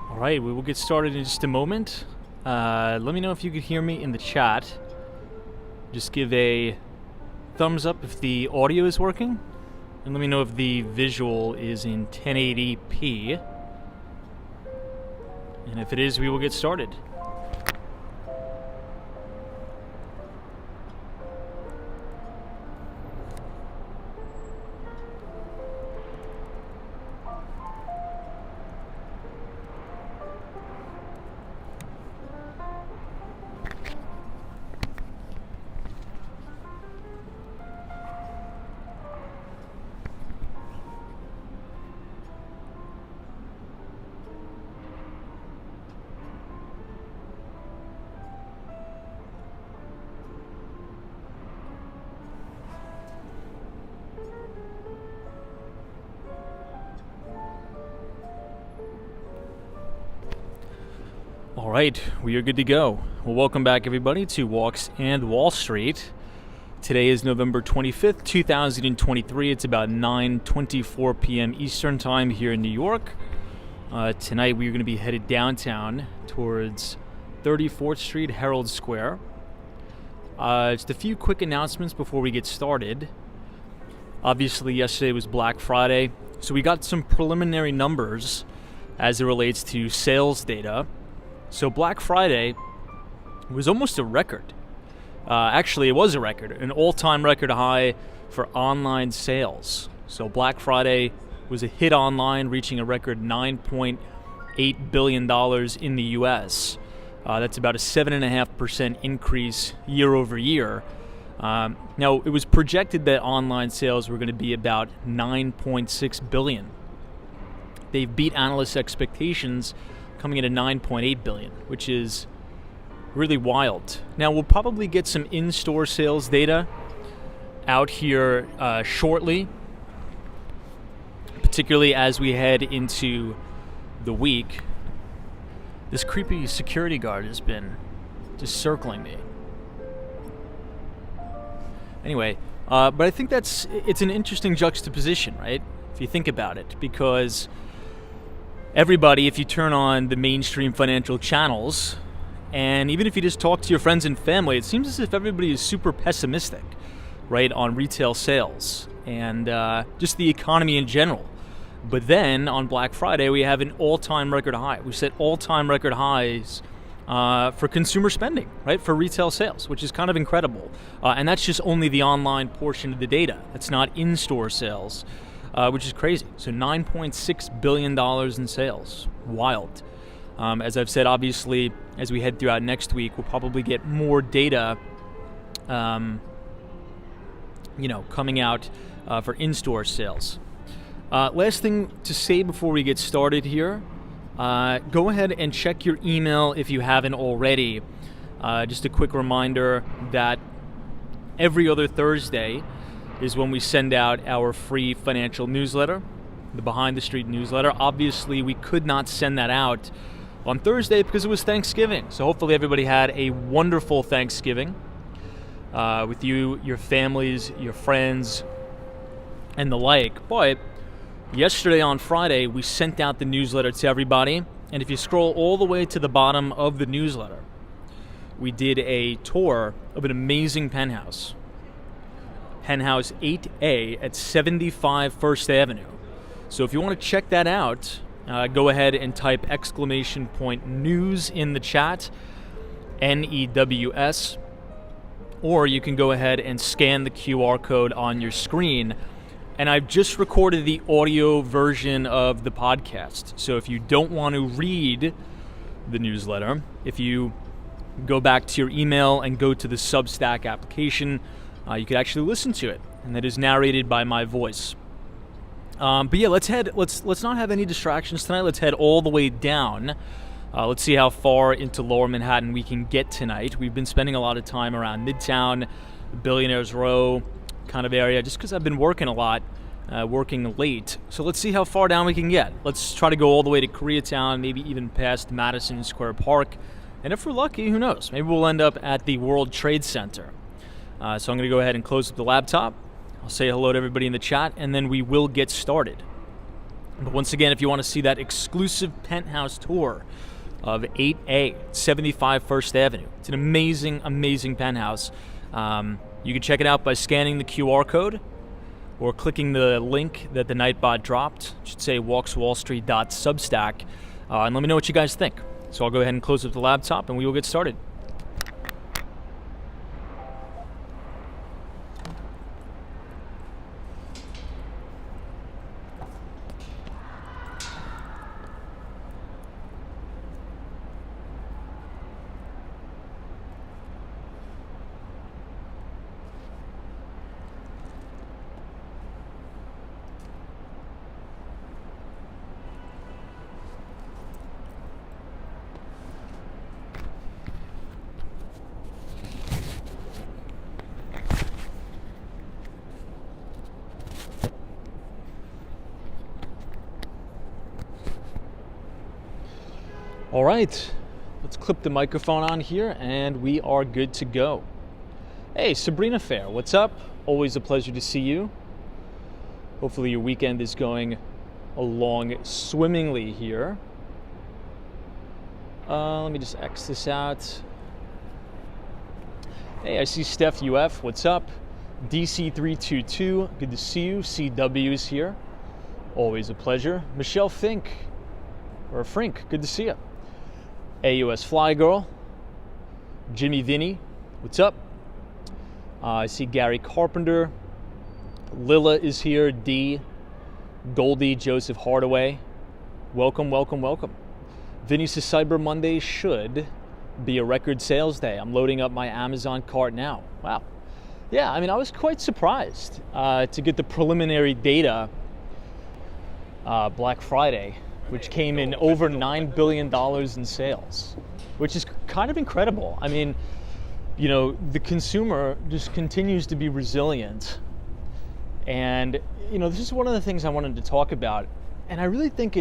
All right, we will get started in just a moment. Let me know if you could hear me in the chat. Just give a thumbs up if the audio is working, and let me know if the visual is in 1080p. And if it is, we will get started. All right, we are good to go. Well, welcome back, everybody, to Walks and Wall Street. Today is November 25th, 2023. It's about 9:24 p.m. Eastern Time here in New York. Tonight, we are going to be headed downtown towards 34th Street, Herald Square. Just a few quick announcements before we get started. Obviously, yesterday was Black Friday, so we got some preliminary numbers as it relates to sales data. So Black Friday was almost a record. Actually, it was a record, an all-time record high for online sales. So Black Friday was a hit online, reaching a record $9.8 billion in the U.S. That's about a 7.5% increase year over year. Now, it was projected that online sales were going to be about $9.6 billion. They've beat analysts' expectations, coming in at $9.8 billion, which is really wild. Now, we'll probably get some in-store sales data out here shortly, particularly as we head into the week. This creepy security guard has been just circling me. Anyway, but I think it's an interesting juxtaposition, right? If you think about it, because everybody, if you turn on the mainstream financial channels, and even if you just talk to your friends and family, it seems as if everybody is super pessimistic, right, on retail sales and just the economy in general. But then on Black Friday, we have an all-time record high. We set all-time record highs for consumer spending, right, for retail sales, which is kind of incredible. And that's just only the online portion of the data. That's not in-store sales. Which is crazy. So $9.6 billion in sales. Wild. As I've said, obviously, as we head throughout next week, we'll probably get more data, coming out for in-store sales. Last thing to say before we get started here, go ahead and check your email if you haven't already. Just a quick reminder that every other Thursday is when we send out our free financial newsletter, the Behind the Street newsletter. Obviously, we could not send that out on Thursday because it was Thanksgiving. So hopefully everybody had a wonderful Thanksgiving with you, your families, your friends, and the like. But yesterday on Friday, we sent out the newsletter to everybody. And if you scroll all the way to the bottom of the newsletter, we did a tour of an amazing penthouse. Penthouse 8A at 75 First Avenue. So if you want to check that out, go ahead and type !news in the chat, NEWS, or you can go ahead and scan the QR code on your screen. And I've just recorded the audio version of the podcast. So if you don't want to read the newsletter, if you go back to your email and go to the Substack application, you could actually listen to it, and that is narrated by my voice. But yeah, let's not have any distractions tonight. Let's head all the way down. Let's see how far into Lower Manhattan we can get tonight. We've been spending a lot of time around Midtown, Billionaires Row kind of area, just because I've been working a lot, working late. So let's see how far down we can get. Let's try to go all the way to Koreatown, maybe even past Madison Square Park. And if we're lucky, who knows? Maybe we'll end up at the World Trade Center. So I'm going to go ahead and close up the laptop, I'll say hello to everybody in the chat, and then we will get started. But once again, if you want to see that exclusive penthouse tour of 8A, 75 First Avenue, it's an amazing, amazing penthouse. You can check it out by scanning the QR code or clicking the link that the Nightbot dropped. It should say walkswallstreet.substack. And let me know what you guys think. So I'll go ahead and close up the laptop and we will get started. All right, let's clip the microphone on here and we are good to go. Hey, Sabrina Fair, what's up? Always a pleasure to see you. Hopefully your weekend is going along swimmingly here. Let me just X this out. Hey, I see Steph UF, what's up? DC322, good to see you. CW's here, always a pleasure. Michelle Fink, or Frink, good to see you. AUS Fly Girl, Jimmy Vinny, what's up? I see Gary Carpenter, Lilla is here, D, Goldie, Joseph Hardaway, welcome, welcome, welcome. Vinny says Cyber Monday should be a record sales day. I'm loading up my Amazon cart now. Wow. Yeah, I mean, I was quite surprised to get the preliminary data Black Friday, which came in over $9 billion in sales, which is kind of incredible. I mean, you know, the consumer just continues to be resilient. And, you know, this is one of the things I wanted to talk about. And I really think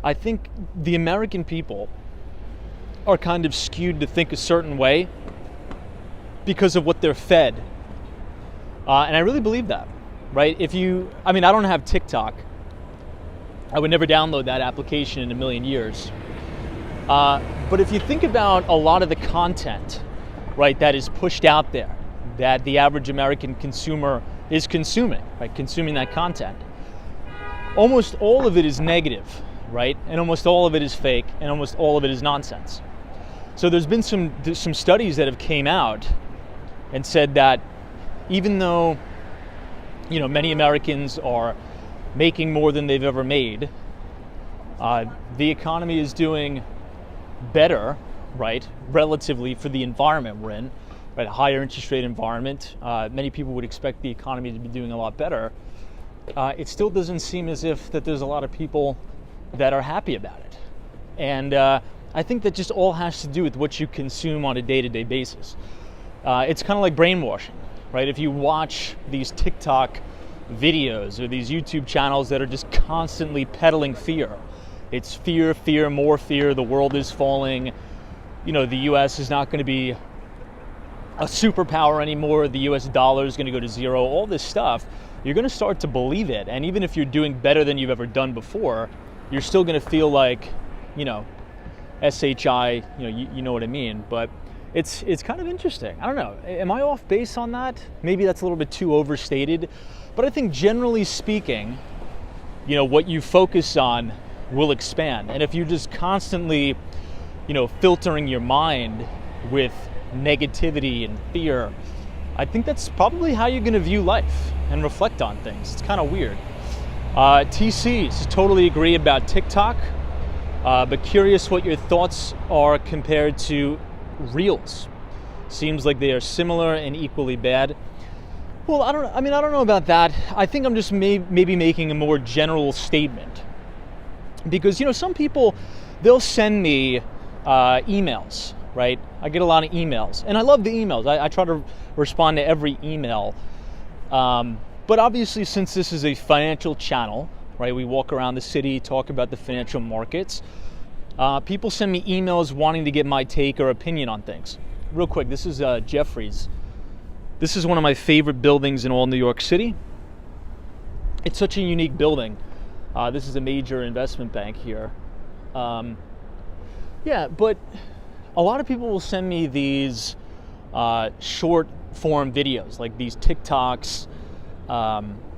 I think the American people are kind of skewed to think a certain way because of what they're fed. And I really believe that, right? I don't have TikTok. I would never download that application in a million years. But if you think about a lot of the content, right, that is pushed out there, that the average American consumer is consuming, right, consuming that content, almost all of it is negative, right? And almost all of it is fake, and almost all of it is nonsense. So there's been some studies that have came out and said that even though, you know, many Americans are making more than they've ever made, the economy is doing better, right, relatively for the environment we're in, right, a higher interest rate environment. Many people would expect the economy to be doing a lot better. It still doesn't seem as if that there's a lot of people that are happy about it. And I think that just all has to do with what you consume on a day-to-day basis. It's kind of like brainwashing, right? If you watch these TikTok videos or these YouTube channels that are just constantly peddling fear. It's fear, fear, more fear, the world is falling, you know, the US is not going to be a superpower anymore, the US dollar is going to go to zero, all this stuff, you're going to start to believe it. And even if you're doing better than you've ever done before, you're still going to feel like, you know, SHI, you know what I mean. But it's kind of interesting. I don't know, am I off base on that? Maybe that's a little bit too overstated. But I think generally speaking, you know, what you focus on will expand. And if you're just constantly, you know, filtering your mind with negativity and fear, I think that's probably how you're going to view life and reflect on things. It's kind of weird. TC, totally agree about TikTok, but curious what your thoughts are compared to Reels. Seems like they are similar and equally bad. Well, I don't know about that. I think I'm just maybe making a more general statement. Because, you know, some people, they'll send me emails, right? I get a lot of emails, and I love the emails. I try to respond to every email. But obviously, since this is a financial channel, right, we walk around the city, talk about the financial markets, people send me emails wanting to get my take or opinion on things. Real quick, this is Jeffrey's This is one of my favorite buildings in all New York City. It's such a unique building. This is a major investment bank here. Yeah, but a lot of people will send me these short form videos, like these TikToks,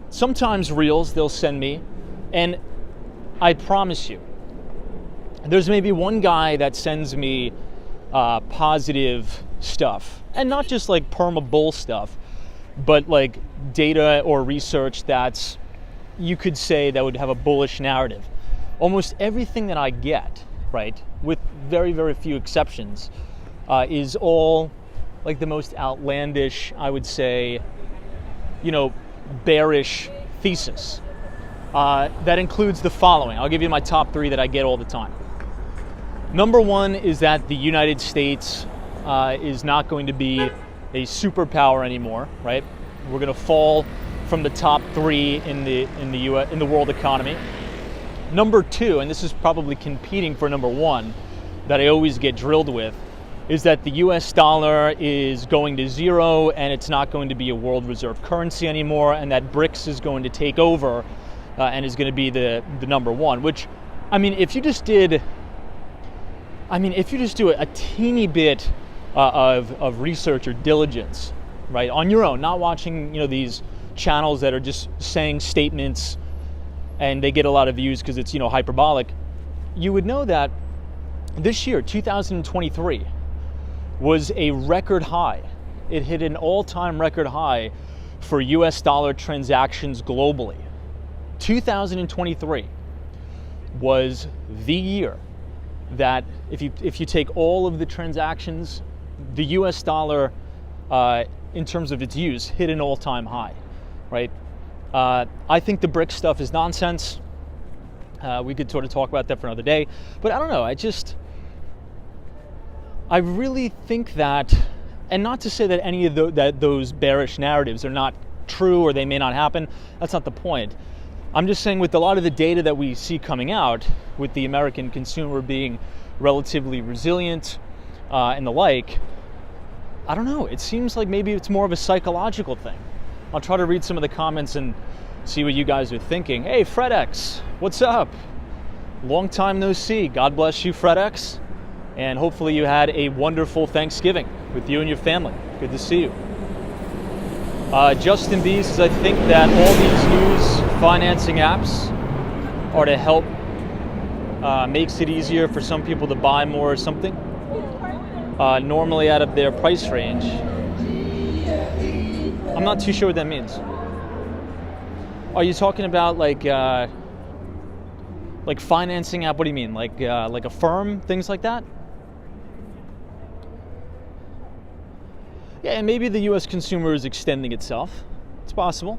sometimes reels they'll send me, and I promise you, there's maybe one guy that sends me positive stuff, and not just like perma bull stuff, but like data or research that's, you could say, that would have a bullish narrative. Almost everything that I get, right, with very, very few exceptions, is all like the most outlandish, I would say, bearish thesis. That includes the following. I'll give you my top 3 that I get all the time. Number 1 is that the United States is not going to be a superpower anymore, right? We're going to fall from the top 3 in the world economy. Number 2, and this is probably competing for number 1, that I always get drilled with, is that the US dollar is going to zero and it's not going to be a world reserve currency anymore, and that BRICS is going to take over and is going to be the number 1. Which, I mean, if you just do a teeny bit of research or diligence, right, on your own, not watching these channels that are just saying statements and they get a lot of views because it's hyperbolic, you would know that this year, 2023, was a record high. It hit an all-time record high for US dollar transactions globally. 2023 was the year that if you take all of the transactions, the US dollar, in terms of its use, hit an all-time high, right? I think the BRICS stuff is nonsense. We could sort of talk about that for another day, but I don't know. I really think that, and not to say that any of those bearish narratives are not true or they may not happen. That's not the point. I'm just saying, with a lot of the data that we see coming out, with the American consumer being relatively resilient and the like, I don't know. It seems like maybe it's more of a psychological thing. I'll try to read some of the comments and see what you guys are thinking. Hey, FredX, what's up? Long time no see. God bless you, FredX. And hopefully you had a wonderful Thanksgiving with you and your family. Good to see you. Justin B says, I think that all these news financing apps are to help, makes it easier for some people to buy more or something, normally out of their price range. I'm not too sure what that means. Are you talking about like financing app? What do you mean? Like a firm, things like that? Yeah, and maybe the U.S. consumer is extending itself. It's possible.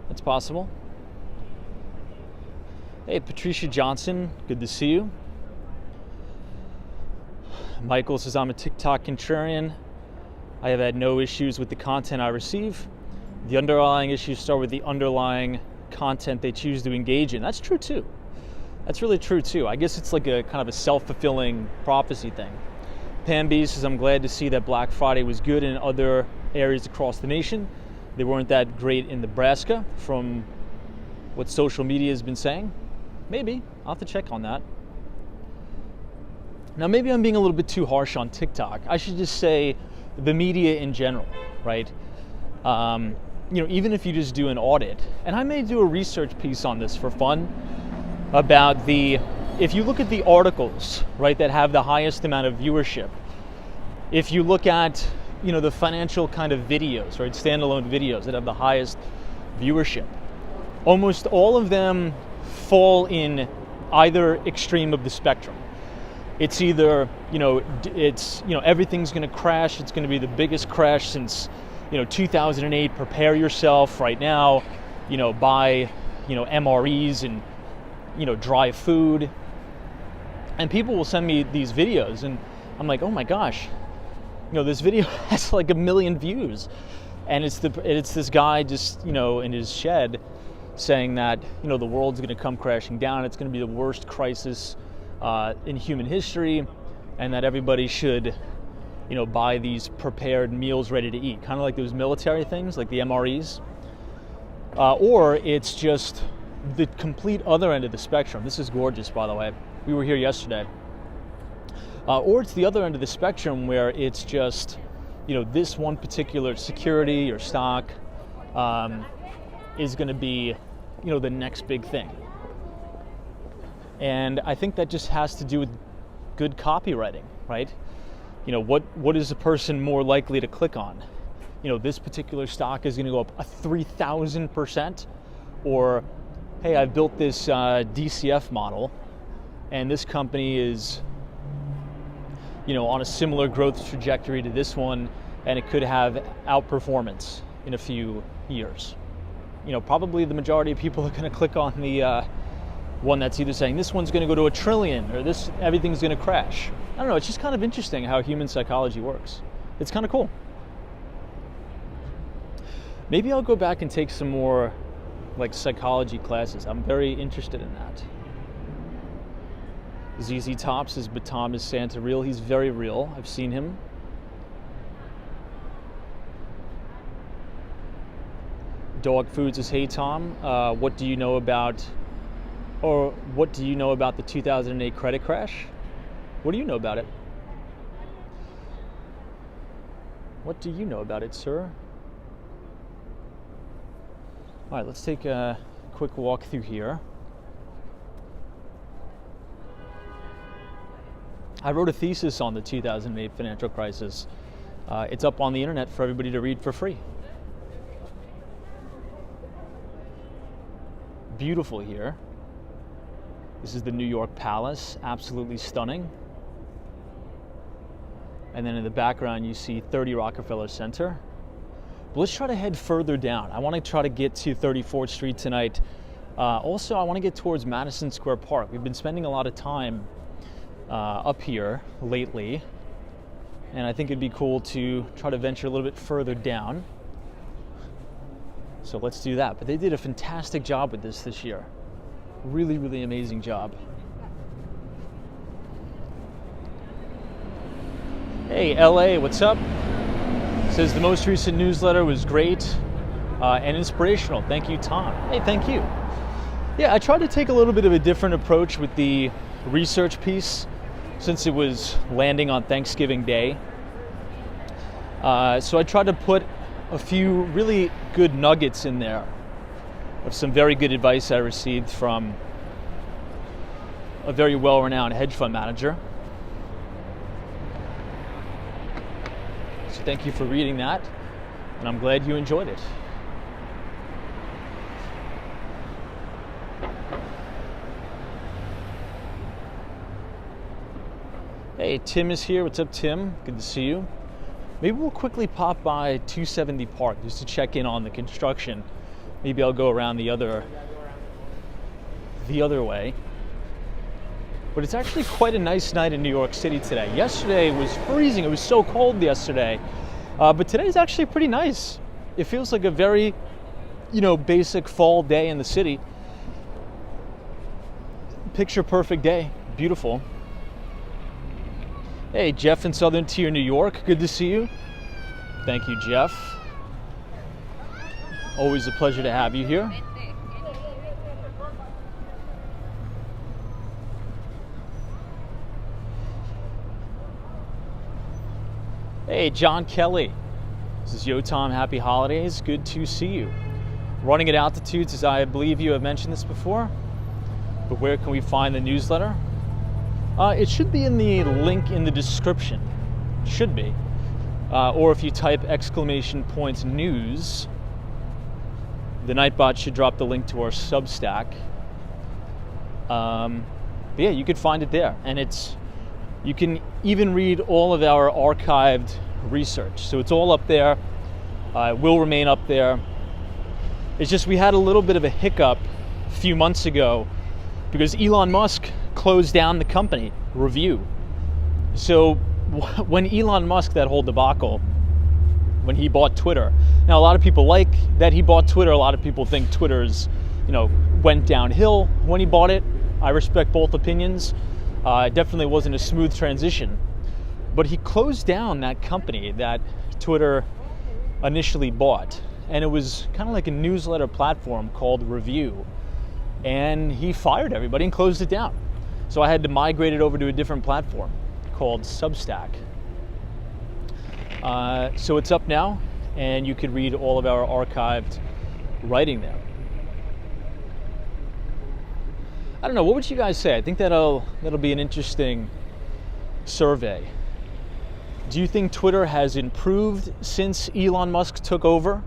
It's possible. Hey, Patricia Johnson, good to see you. Michael says, I'm a TikTok contrarian. I have had no issues with the content I receive. The underlying issues start with the underlying content they choose to engage in. That's true too. That's really true too. I guess it's like a kind of a self-fulfilling prophecy thing. Pam B says, I'm glad to see that Black Friday was good in other areas across the nation. They weren't that great in Nebraska, from what social media has been saying. Maybe. I'll have to check on that. Now, maybe I'm being a little bit too harsh on TikTok. I should just say the media in general, right? Even if you just do an audit, and I may do a research piece on this for fun, about if you look at the articles, right, that have the highest amount of viewership, if you look at, the financial kind of videos, right, standalone videos that have the highest viewership, almost all of them fall in either extreme of the spectrum. It's either, everything's going to crash. It's going to be the biggest crash since, 2008. Prepare yourself right now, buy, MREs and, dry food. And people will send me these videos and I'm like, oh my gosh, this video has like 1 million views. And it's this guy just, in his shed saying that, the world's going to come crashing down. It's going to be the worst crisis in human history, and that everybody should, buy these prepared meals ready to eat, kind of like those military things, like the MREs. Or it's just the complete other end of the spectrum. This is gorgeous, by the way. We were here yesterday. Or it's the other end of the spectrum where it's just, this one particular security or stock is going to be, the next big thing. And I think that just has to do with good copywriting, right? What is a person more likely to click on? This particular stock is going to go up 3,000%, or hey, I've built this DCF model, and this company is, on a similar growth trajectory to this one, and it could have outperformance in a few years. Probably the majority of people are going to click on the one that's either saying this one's going to go to $1 trillion or everything's going to crash. I don't know. It's just kind of interesting how human psychology works. It's kind of cool. Maybe I'll go back and take some more psychology classes. I'm very interested in that. ZZ Top says, but Tom, is Santa real? He's very real. I've seen him. Dog Food says, hey Tom, what do you know about the 2008 credit crash? What do you know about it? What do you know about it, sir? All right, let's take a quick walk through here. I wrote a thesis on the 2008 financial crisis. It's up on the internet for everybody to read for free. Beautiful here. This is the New York Palace, absolutely stunning. And then in the background you see 30 Rockefeller Center. But let's try to head further down. I want to try to get to 34th Street tonight. Also, I want to get towards Madison Square Park. We've been spending a lot of time up here lately, and I think it'd be cool to try to venture a little bit further down. So let's do that. But they did a fantastic job with this year. Really, really amazing job. Hey, LA, what's up? Says the most recent newsletter was great and inspirational. Thank you, Tom. Hey, thank you. Yeah, I tried to take a little bit of a different approach with the research piece since it was landing on Thanksgiving Day. So I tried to put a few really good nuggets in there of some very good advice I received from a very well-renowned hedge fund manager. So thank you for reading that, and I'm glad you enjoyed it. Hey, Tim is here. What's up, Tim? Good to see you. Maybe we'll quickly pop by 270 Park just to check in on the construction. Maybe I'll go around the other way. But it's actually quite a nice night in New York City today. Yesterday was freezing. It was so cold yesterday. But today's actually pretty nice. It feels like a very, basic fall day in the city. Picture perfect day. Beautiful. Hey, Jeff in Southern Tier, New York. Good to see you. Thank you, Jeff. Always a pleasure to have you here. Hey, John Kelly. This is Yo Tom. Happy holidays. Good to see you. Running at altitudes, as I believe you have mentioned this before. But where can we find the newsletter? It should be in the link in the description. Should be. Or if you type !news, the Nightbot should drop the link to our Substack. But yeah, you could find it there. And you can even read all of our archived research. So it's all up there. It will remain up there. It's just we had a little bit of a hiccup a few months ago because Elon Musk closed down the company, Review. So when Elon Musk, that whole debacle, when he bought Twitter, now a lot of people like that he bought Twitter. A lot of people think Twitter's, went downhill when he bought it. I respect both opinions. It definitely wasn't a smooth transition. But he closed down that company that Twitter initially bought. And it was kind of like a newsletter platform called Review. And he fired everybody and closed it down. So I had to migrate it over to a different platform called Substack. So it's up now, and you can read all of our archived writing there. I don't know, what would you guys say? I think that'll be an interesting survey. Do you think Twitter has improved since Elon Musk took over?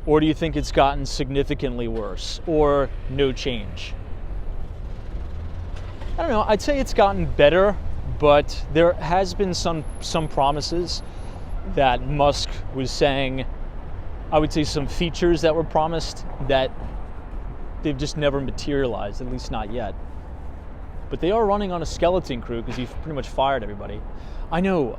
Or do you think it's gotten significantly worse? Or no change? I don't know, I'd say it's gotten better, but there has been some promises that Musk was saying, I would say some features that were promised that they've just never materialized, at least not yet. But they are running on a skeleton crew because he pretty much fired everybody. I know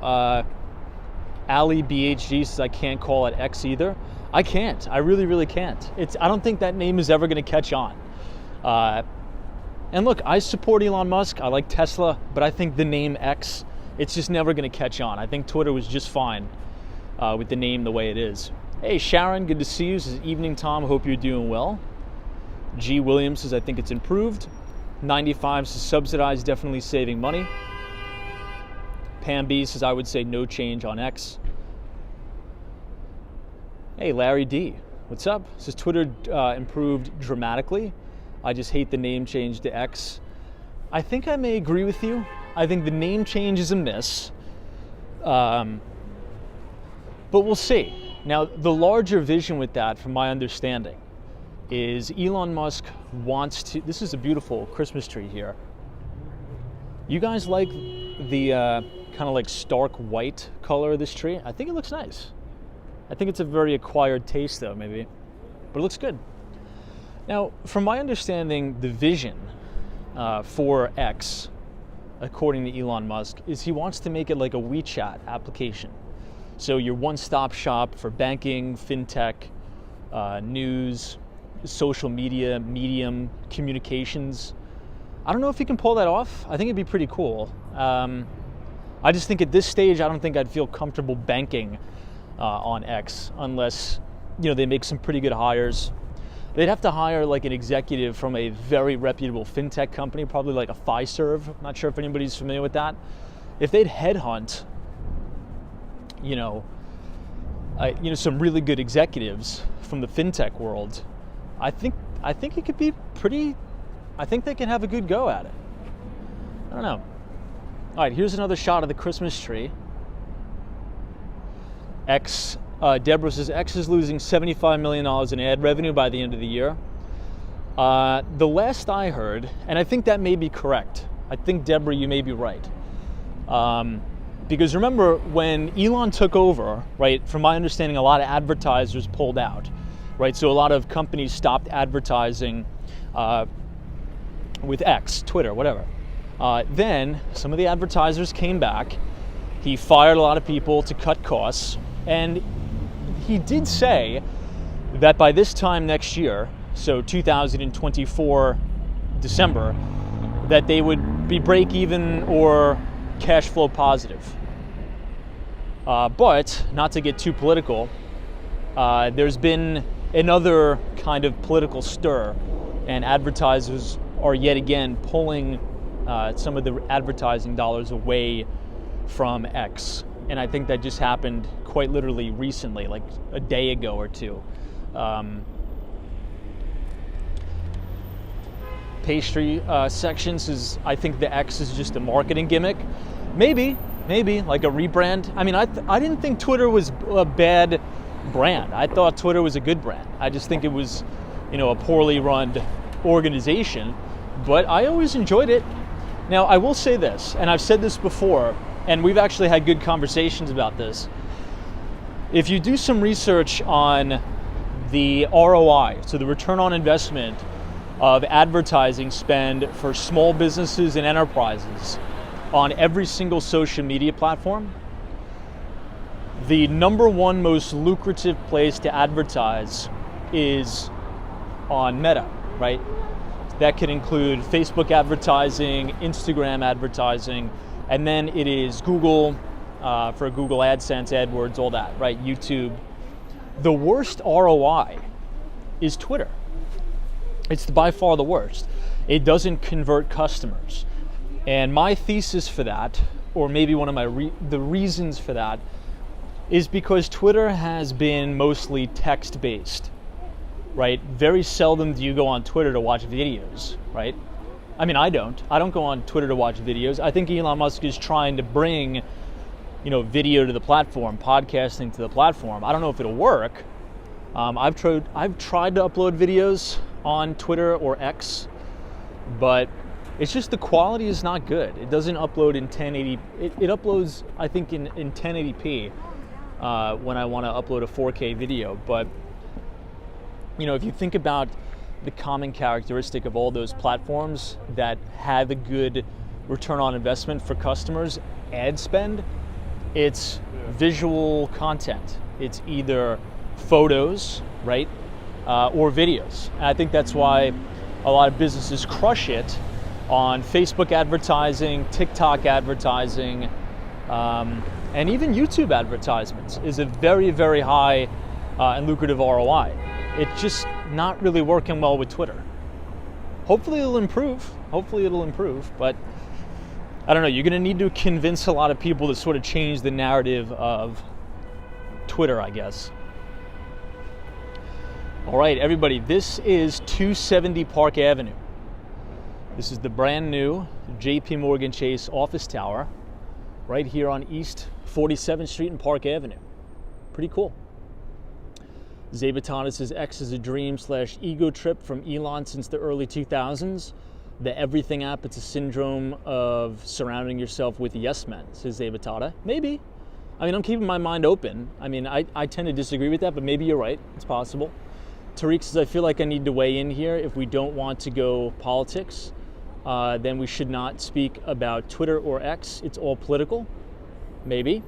Ali BHG says I can't call it X either. I can't. I really, really can't. I don't think that name is ever going to catch on. And look, I support Elon Musk. I like Tesla, but I think the name X, it's just never going to catch on. I think Twitter was just fine with the name the way it is. Hey, Sharon, good to see you. This is evening, Tom. Hope you're doing well. G. Williams says, I think it's improved. 95 says, subsidized, definitely saving money. Pam B says, I would say no change on X. Hey, Larry D. What's up? Says, Twitter improved dramatically. I just hate the name change to X. I think I may agree with you. I think the name change is a miss. But we'll see. Now, the larger vision with that, from my understanding, is Elon Musk wants to, this is a beautiful Christmas tree here. You guys like the kind of like stark white color of this tree? I think it looks nice. I think it's a very acquired taste though, maybe, but it looks good. Now, from my understanding, the vision for X, according to Elon Musk, is he wants to make it like a WeChat application. So your one-stop shop for banking, fintech, news, social media, medium, communications. I don't know if he can pull that off. I think it'd be pretty cool. I just think at this stage, I don't think I'd feel comfortable banking on X unless, you know, they make some pretty good hires. They'd have to hire like an executive from a very reputable fintech company, probably like a Fiserv. I'm not sure if anybody's familiar with that. If they'd headhunt, some really good executives from the fintech world, I think it could be pretty. I think they can have a good go at it. I don't know. All right, here's another shot of the Christmas tree. Deborah says X is losing $75 million in ad revenue by the end of the year. The last I heard, and I think that may be correct. I think, Deborah, you may be right. Because remember, when Elon took over, right, from my understanding, a lot of advertisers pulled out, right? So a lot of companies stopped advertising with X, Twitter, whatever. Then some of the advertisers came back. He fired a lot of people to cut costs. And he did say that by this time next year, so 2024 December, that they would be break even or cash flow positive. But not to get too political, there's been another kind of political stir, and advertisers are yet again pulling some of the advertising dollars away from X. And I think that just happened quite literally recently, like a day ago or two. Pastry section says, I think the X is just a marketing gimmick. Maybe like a rebrand. I mean, I didn't think Twitter was a bad brand. I thought Twitter was a good brand. I just think it was, a poorly run organization, but I always enjoyed it. Now, I will say this, and I've said this before, and we've actually had good conversations about this. If you do some research on the ROI, so the return on investment of advertising spend for small businesses and enterprises on every single social media platform, the number one most lucrative place to advertise is on Meta, right? That could include Facebook advertising, Instagram advertising, and then it is Google, for Google AdSense, AdWords, all that, right? YouTube. The worst ROI is Twitter. It's by far the worst. It doesn't convert customers. And my thesis for that, or maybe one of the reasons for that, is because Twitter has been mostly text-based, right? Very seldom do you go on Twitter to watch videos, right? I mean, I don't go on Twitter to watch videos. I think Elon Musk is trying to bring, video to the platform, podcasting to the platform. I don't know if it'll work. I've tried to upload videos on Twitter or X, but it's just the quality is not good. It doesn't upload in 1080. It uploads, I think, in 1080p when I want to upload a 4K video. But if you think about the common characteristic of all those platforms that have a good return on investment for customers, ad spend, it's visual content. It's either photos, right, or videos. And I think that's why a lot of businesses crush it on Facebook advertising, TikTok advertising, and even YouTube advertisements is a very, very high and lucrative ROI. It's just not really working well with Twitter. Hopefully it'll improve, but I don't know, you're gonna need to convince a lot of people to sort of change the narrative of Twitter, I guess. All right, everybody, this is 270 Park Avenue. This is the brand new JP Morgan Chase office tower right here on East 47th Street and Park Avenue. Pretty cool. Zabaton says X is a dream / ego trip from Elon since the early 2000s. The everything app, it's a syndrome of surrounding yourself with yes men, says Zabatata. Maybe. I mean, I'm keeping my mind open. I mean, I tend to disagree with that, but maybe you're right. It's possible. Tariq says, I feel like I need to weigh in here. If we don't want to go politics, then we should not speak about Twitter or X. It's all political. Maybe.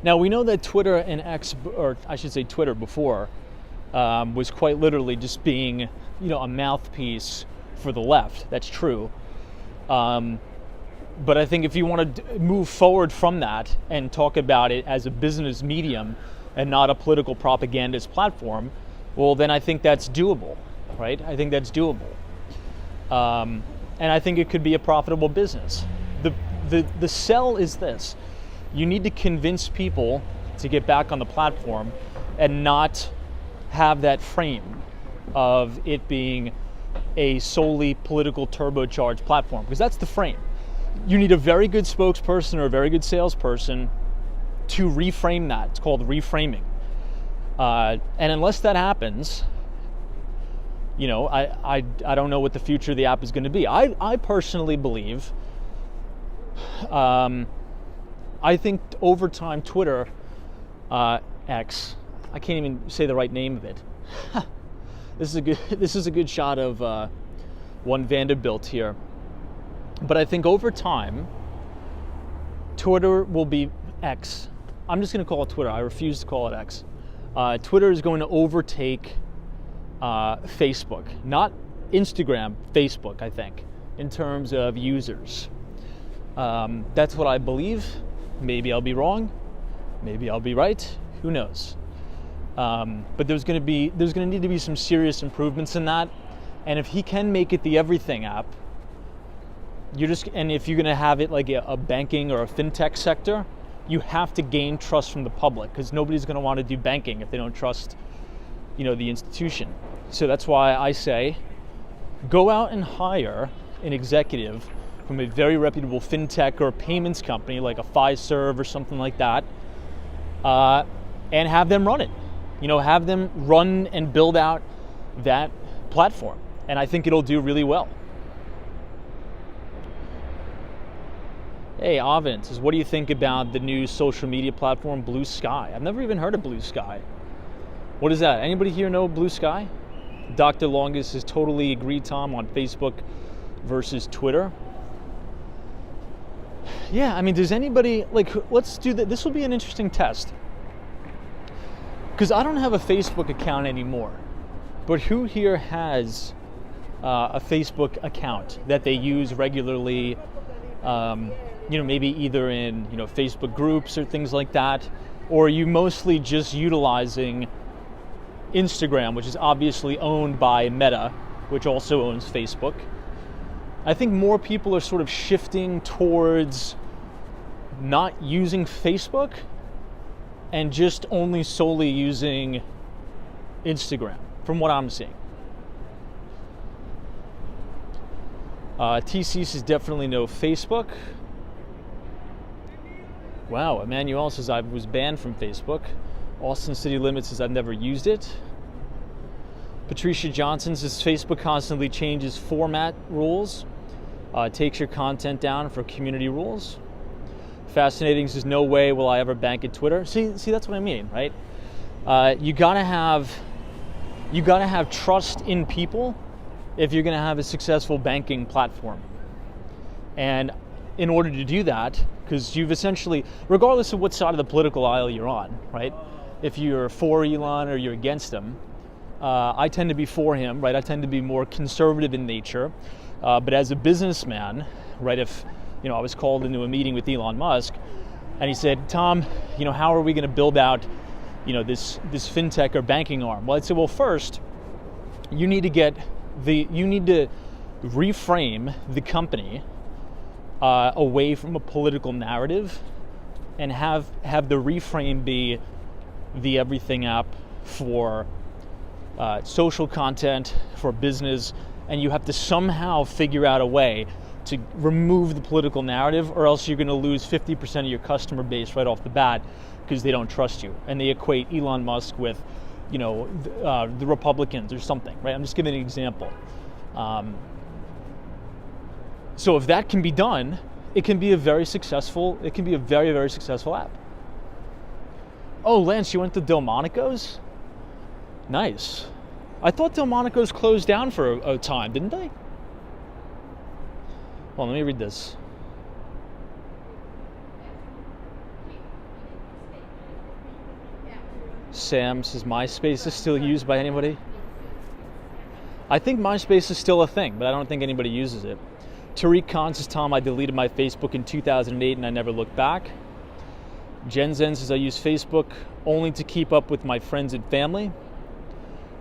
Now, we know that Twitter and X, or I should say Twitter before, was quite literally just being, a mouthpiece for the left. That's true. But I think if you want to move forward from that and talk about it as a business medium and not a political propagandist platform, well, then I think that's doable, right? I think that's doable. And I think it could be a profitable business. The sell is this. You need to convince people to get back on the platform and not have that frame of it being a solely political turbocharged platform, because that's the frame. You need a very good spokesperson or a very good salesperson to reframe that. It's called reframing. And unless that happens, I don't know what the future of the app is going to be. I personally believe, I think over time Twitter, X, I can't even say the right name of it. This is a good shot of one Vanderbilt here. But I think over time, Twitter will be X. I'm just going to call it Twitter. I refuse to call it X. Twitter is going to overtake Facebook, not Instagram, Facebook, I think, in terms of users. That's what I believe. Maybe I'll be wrong. Maybe I'll be right. Who knows? But there's going to need to be some serious improvements in that. And if he can make it the everything app, and if you're going to have it like a banking or a fintech sector, you have to gain trust from the public, because nobody's going to want to do banking if they don't trust, the institution. So that's why I say, go out and hire an executive from a very reputable fintech or payments company like a Fiserv or something like that, and have them run it. Have them run and build out that platform. And I think it'll do really well. Hey, Avin says, what do you think about the new social media platform, Blue Sky? I've never even heard of Blue Sky. What is that? Anybody here know Blue Sky? Dr. Longus has totally agreed, Tom, on Facebook versus Twitter. Yeah, I mean, does anybody, let's do that. This will be an interesting test. Because I don't have a Facebook account anymore. But who here has a Facebook account that they use regularly maybe either in, Facebook groups or things like that, or are you mostly just utilizing Instagram, which is obviously owned by Meta, which also owns Facebook? I think more people are sort of shifting towards not using Facebook and just only solely using Instagram, from what I'm seeing. TC says definitely no Facebook. Wow, Emmanuel says I was banned from Facebook. Austin City Limits says I've never used it. Patricia Johnson says Facebook constantly changes format rules, takes your content down for community rules. Fascinating says no way will I ever bank at Twitter. See, that's what I mean, right? You gotta have trust in people if you're gonna have a successful banking platform. And in order to do that, because you've essentially, regardless of what side of the political aisle you're on, right? If you're for Elon or you're against him, I tend to be for him, right? I tend to be more conservative in nature. But as a businessman, right, if I was called into a meeting with Elon Musk and he said, Tom, how are we going to build out, this fintech or banking arm? Well, I'd say, well, first, you need to reframe the company away from a political narrative and have the reframe be the everything app for social content, for business, and you have to somehow figure out a way to remove the political narrative, or else you're going to lose 50% of your customer base right off the bat because they don't trust you and they equate Elon Musk with the Republicans or something, right? I'm just giving an example. So if that can be done, it can be a very, very successful app. Oh, Lance, you went to Delmonico's? Nice. I thought Delmonico's closed down for a time, didn't they? Well, let me read this. Sam says MySpace is still used by anybody. I think MySpace is still a thing, but I don't think anybody uses it. Tariq Khan says, Tom, I deleted my Facebook in 2008 and I never looked back. Jen Zen says, I use Facebook only to keep up with my friends and family.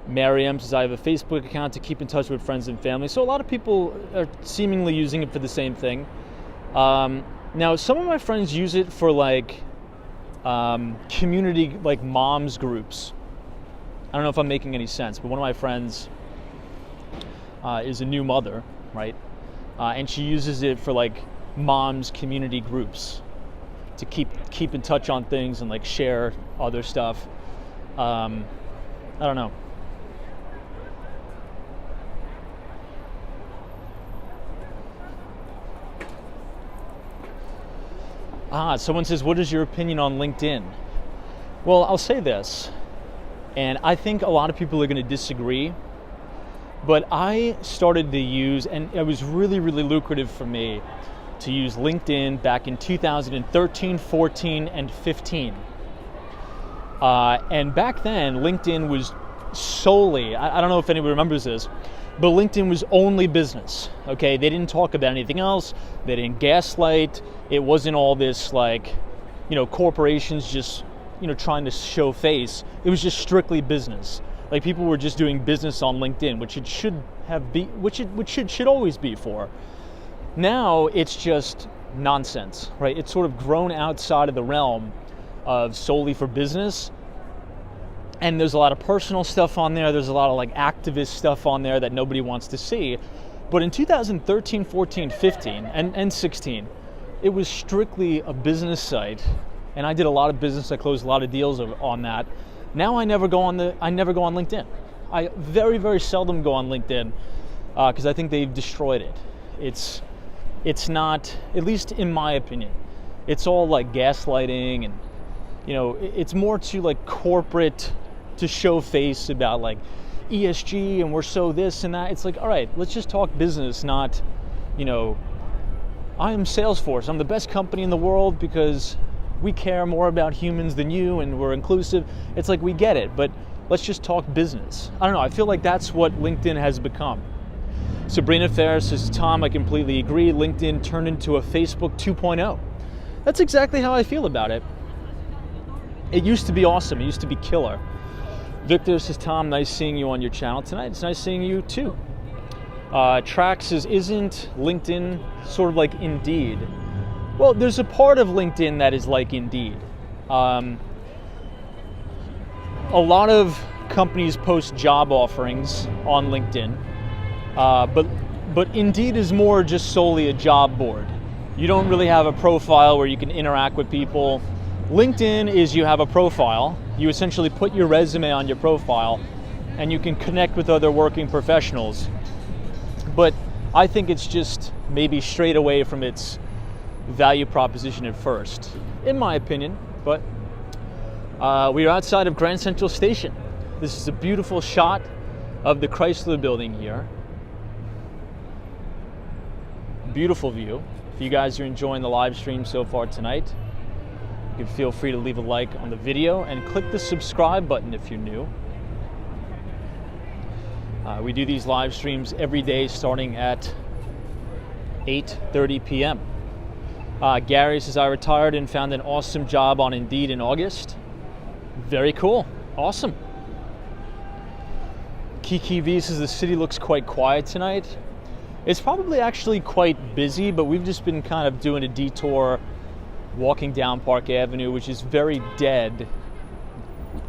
Mariam says, I have a Facebook account to keep in touch with friends and family. So a lot of people are seemingly using it for the same thing. Now, some of my friends use it for community, moms groups. I don't know if I'm making any sense, but one of my friends is a new mother, right? And she uses it for moms community groups to keep in touch on things and share other stuff. I don't know. Someone says, what is your opinion on LinkedIn? Well, I'll say this, and I think a lot of people are going to disagree, but I started to use, and it was really, really lucrative for me to use LinkedIn back in 2013, 14, and 15. And back then, LinkedIn was solely, I don't know if anybody remembers this, but LinkedIn was only business, okay? They didn't talk about anything else. They didn't gaslight. It wasn't all this corporations just, trying to show face. It was just strictly business. People were just doing business on LinkedIn, which it should always be for. Now it's just nonsense, right? It's sort of grown outside of the realm of solely for business. And there's a lot of personal stuff on there. There's a lot of activist stuff on there that nobody wants to see. But in 2013, 14, 15, and 16, it was strictly a business site. And I did a lot of business. I closed a lot of deals on that. Now I never go on LinkedIn. I very, very seldom go on LinkedIn because I think they've destroyed it. It's not, at least in my opinion, it's all gaslighting and it's more to corporate, to show face about ESG and we're so this and that. It's all right, let's just talk business, not, I am Salesforce. I'm the best company in the world because we care more about humans than you and we're inclusive. It's we get it, but let's just talk business. I don't know, I feel that's what LinkedIn has become. Sabrina Ferris says, Tom, I completely agree. LinkedIn turned into a Facebook 2.0. That's exactly how I feel about it. It used to be awesome. It used to be killer. Victor says, Tom, nice seeing you on your channel tonight. It's nice seeing you too. Trax says, isn't LinkedIn sort of like Indeed? Well, there's a part of LinkedIn that is like Indeed. A lot of companies post job offerings on LinkedIn, but Indeed is more just solely a job board. You don't really have a profile where you can interact with people. LinkedIn is you have a profile, you essentially put your resume on your profile, and you can connect with other working professionals. But I think it's just maybe strayed away from its value proposition at first, in my opinion. But we are outside of Grand Central Station. This is a beautiful shot of the Chrysler Building here. Beautiful view. If you guys are enjoying the live stream so far tonight, you can feel free to leave a like on the video and click the subscribe button if you're new. We do these live streams every day starting at 8:30 p.m. Gary says, I retired and found an awesome job on Indeed in August. Very cool. Awesome. Kiki V says, the city looks quite quiet tonight. It's probably actually quite busy, but we've just been kind of doing a detour walking down Park Avenue, which is very dead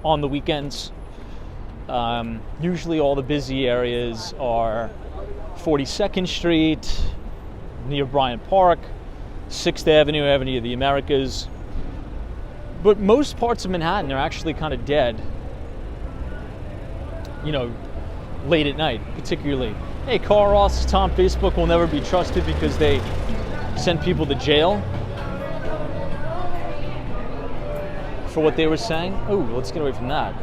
on the weekends. Usually all the busy areas are 42nd Street, near Bryant Park, 6th Avenue, Avenue of the Americas. But most parts of Manhattan are actually kind of dead, you know, late at night, particularly. Hey, Carl Ross, Tom, Facebook will never be trusted because they send people to jail for what they were saying. Oh, let's get away from that.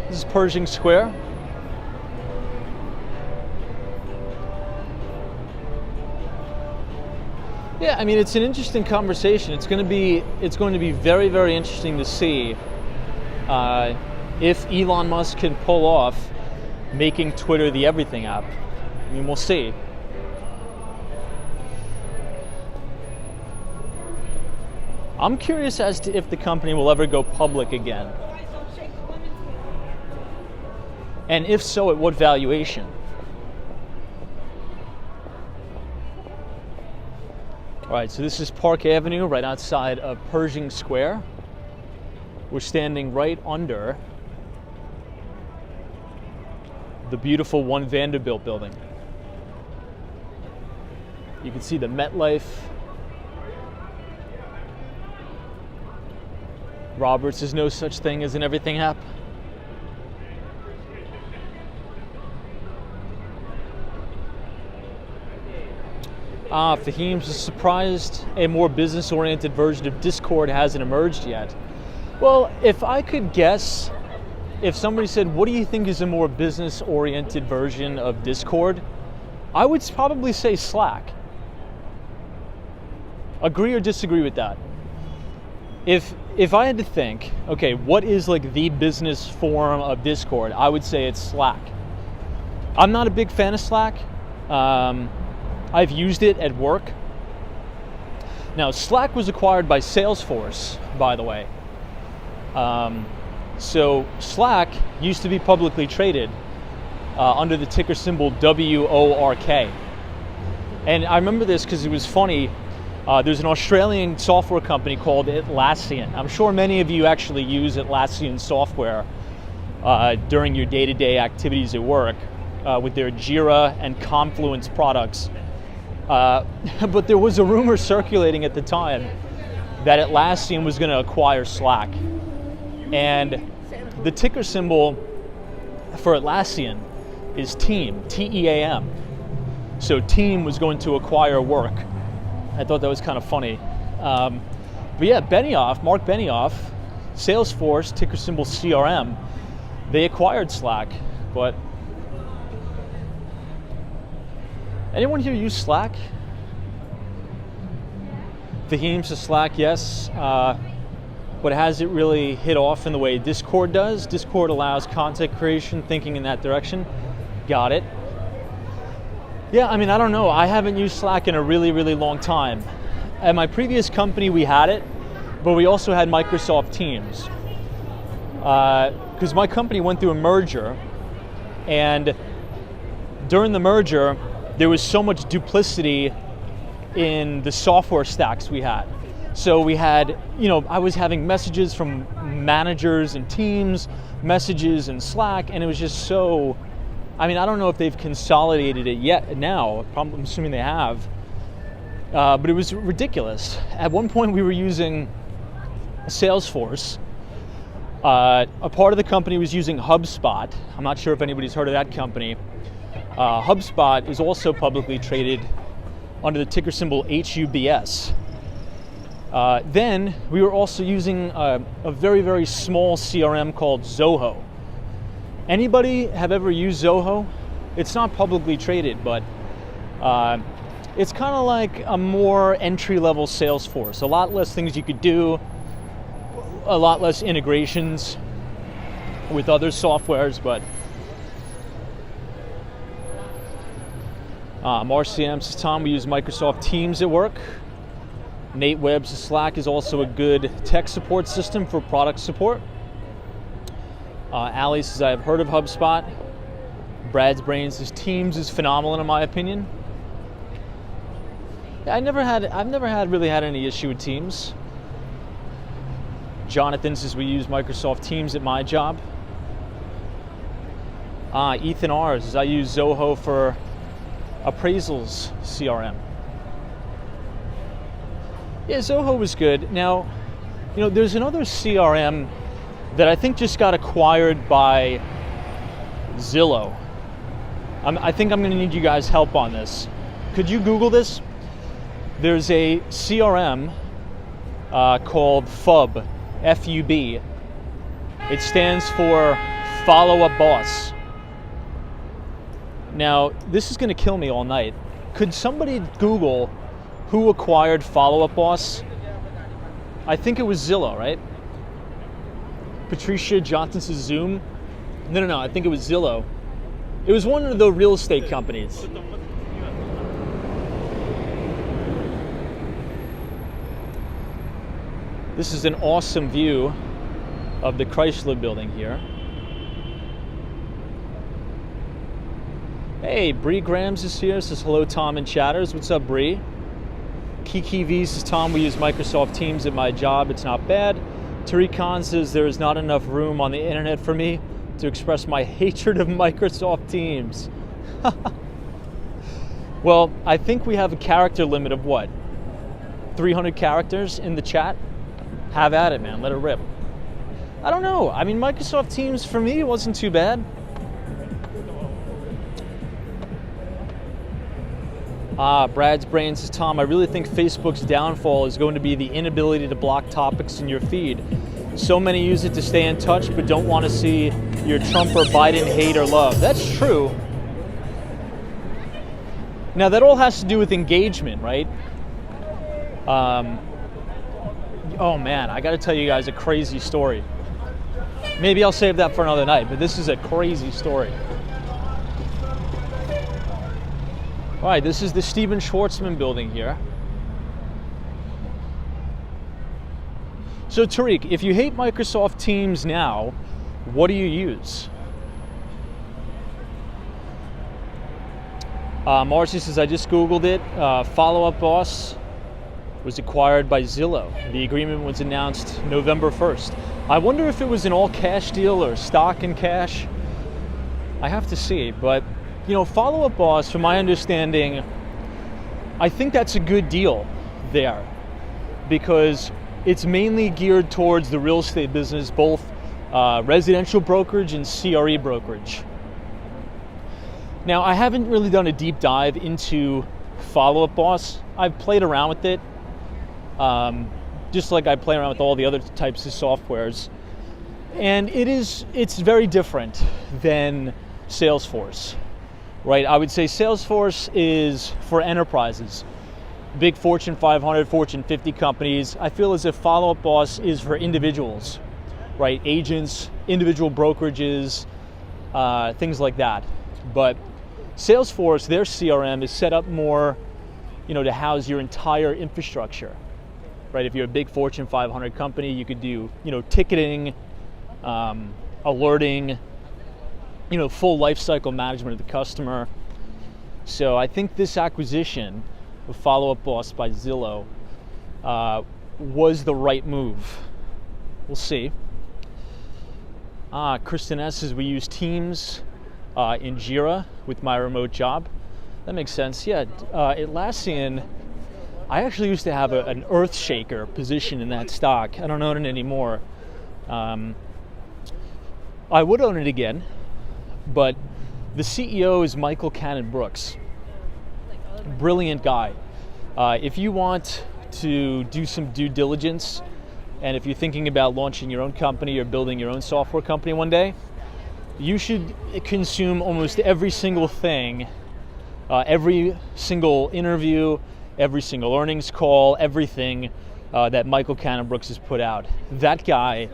This is Pershing Square. Yeah, I mean, it's an interesting conversation. It's going to be very, very interesting to see if Elon Musk can pull off making Twitter the everything app. I mean, we'll see. I'm curious as to if the company will ever go public again. And if so, at what valuation? All right, so this is Park Avenue, right outside of Pershing Square. We're standing right under the beautiful One Vanderbilt building. You can see the MetLife. Roberts, there's no such thing as an everything app. Fahim's surprised a more business-oriented version of Discord hasn't emerged yet. Well, if I could guess, if somebody said, what do you think is a more business-oriented version of Discord? I would probably say Slack. Agree or disagree with that? If I had to think, okay, what is like the business form of Discord? I would say it's Slack. I'm not a big fan of Slack. I've used it at work. Now, Slack was acquired by Salesforce, by the way. So Slack used to be publicly traded under the ticker symbol WORK. And I remember this because it was funny. There's an Australian software company called Atlassian. I'm sure many of you actually use Atlassian software during your day-to-day activities at work with their Jira and Confluence products. But there was a rumor circulating at the time that Atlassian was going to acquire Slack. And the ticker symbol for Atlassian is Team, T-E-A-M. So Team was going to acquire Work. I thought that was kind of funny. But yeah, Mark Benioff, Salesforce, ticker symbol CRM, they acquired Slack. But anyone here use Slack? Fahim says Slack, yes. But has it really hit off in the way Discord does? Discord allows content creation, thinking in that direction. Got it. Yeah, I mean, I don't know. I haven't used Slack in a really, really long time. At my previous company, we had it, but we also had Microsoft Teams. Because my company went through a merger, and during the merger, there was so much duplicity in the software stacks we had. So we had, I was having messages from managers and teams, messages in Slack, and it was just so, I don't know if they've consolidated it yet now. I'm assuming they have. But it was ridiculous. At one point, we were using Salesforce. A part of the company was using HubSpot. I'm not sure if anybody's heard of that company. HubSpot is also publicly traded under the ticker symbol HUBS. Then we were also using a very, very small CRM called Zoho. Anybody have ever used Zoho? It's not publicly traded, but it's kind of like a more entry-level Salesforce. A lot less things you could do, a lot less integrations with other softwares, but RCM says, Tom, we use Microsoft Teams at work. Nate Webb says, Slack is also a good tech support system for product support. Allie says, I have heard of HubSpot. Brad's Brain says, Teams is phenomenal in my opinion. Yeah, I've never really had any issue with Teams. Jonathan says, we use Microsoft Teams at my job. Ethan R says, I use Zoho for appraisals CRM. Yeah, Zoho was good. Now, there's another CRM that I think just got acquired by Zillow. I think I'm going to need you guys' help on this. Could you Google this? There's a CRM called FUB, F-U-B. It stands for Follow Up Boss. Now, this is going to kill me all night. Could somebody Google who acquired Follow Up Boss? I think it was Zillow, right? Patricia Johnson says Zoom. No, I think it was Zillow. It was one of the real estate companies. This is an awesome view of the Chrysler building here. Hey, Bree Grams is here, says hello Tom and chatters. What's up, Bree? Kiki V says, Tom, we use Microsoft Teams at my job, it's not bad. Tariq Khan says, there is not enough room on the internet for me to express my hatred of Microsoft Teams. Well, I think we have a character limit of what? 300 characters in the chat? Have at it, man, let it rip. I don't know, Microsoft Teams for me wasn't too bad. Brad's Brain says, Tom, I really think Facebook's downfall is going to be the inability to block topics in your feed. So many use it to stay in touch, but don't want to see your Trump or Biden hate or love. That's true. Now, that all has to do with engagement, right? Oh man, I got to tell you guys a crazy story. Maybe I'll save that for another night, but this is a crazy story. All right, this is the Steven Schwartzman building here. So Tariq, if you hate Microsoft Teams now, what do you use? Marcy says, I just Googled it. Follow Up Boss was acquired by Zillow. The agreement was announced November 1st. I wonder if it was an all-cash deal or stock and cash. I have to see, but Follow Up Boss, from my understanding, I think that's a good deal there because it's mainly geared towards the real estate business, both residential brokerage and CRE brokerage. Now, I haven't really done a deep dive into Follow Up Boss. I've played around with it, just like I play around with all the other types of softwares. And it's very different than Salesforce. Right, I would say Salesforce is for enterprises, big Fortune 500, Fortune 50 companies. I feel as if Follow Up Boss is for individuals, right? Agents, individual brokerages, things like that. But Salesforce, their CRM is set up more, to house your entire infrastructure, right? If you're a big Fortune 500 company, you could do, ticketing, alerting, full life cycle management of the customer. So I think this acquisition of Follow Up Boss by Zillow was the right move. We'll see. Kristen S says we use Teams in Jira with my remote job. That makes sense. Yeah, Atlassian, I actually used to have an earth shaker position in that stock. I don't own it anymore. I would own it again, but the CEO is Michael Cannon Brooks. Brilliant guy. If you want to do some due diligence, and if you're thinking about launching your own company or building your own software company one day, you should consume almost every single thing, every single interview, every single earnings call, everything that Michael Cannon Brooks has put out. That guy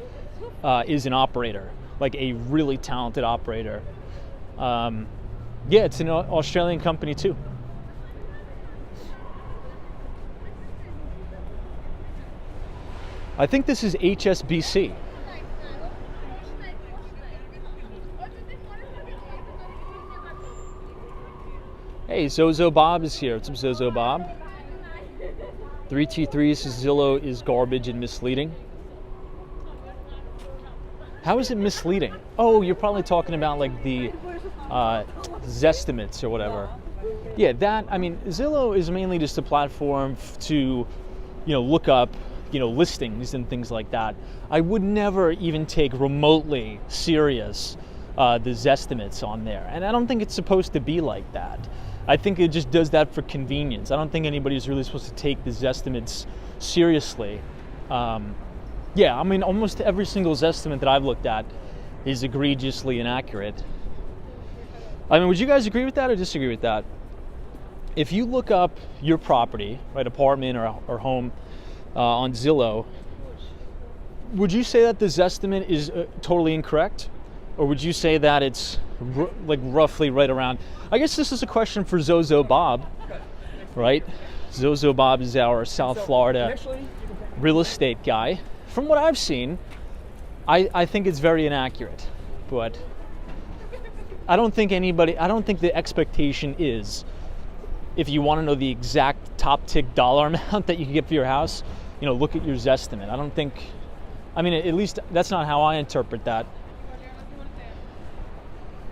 is an operator, like a really talented operator. It's an Australian company too. I think this is HSBC. Hey, Zozo Bob is here. What's up, Zozo Bob? 323 says Zillow is garbage and misleading. How is it misleading? Oh, you're probably talking about like the Zestimates or whatever. Yeah, Zillow is mainly just a platform to, look up, listings and things like that. I would never even take remotely serious the Zestimates on there. And I don't think it's supposed to be like that. I think it just does that for convenience. I don't think anybody's really supposed to take the Zestimates seriously. Almost every single Zestimate that I've looked at is egregiously inaccurate. Would you guys agree with that or disagree with that? If you look up your property, right, apartment or home on Zillow, would you say that the Zestimate is totally incorrect? Or would you say that it's roughly right around? I guess this is a question for Zozo Bob, right? Zozo Bob is our South Florida real estate guy. From what I've seen, I think it's very inaccurate, but I don't think the expectation is, if you want to know the exact top tick dollar amount that you can get for your house, look at your Zestimate. At least that's not how I interpret that.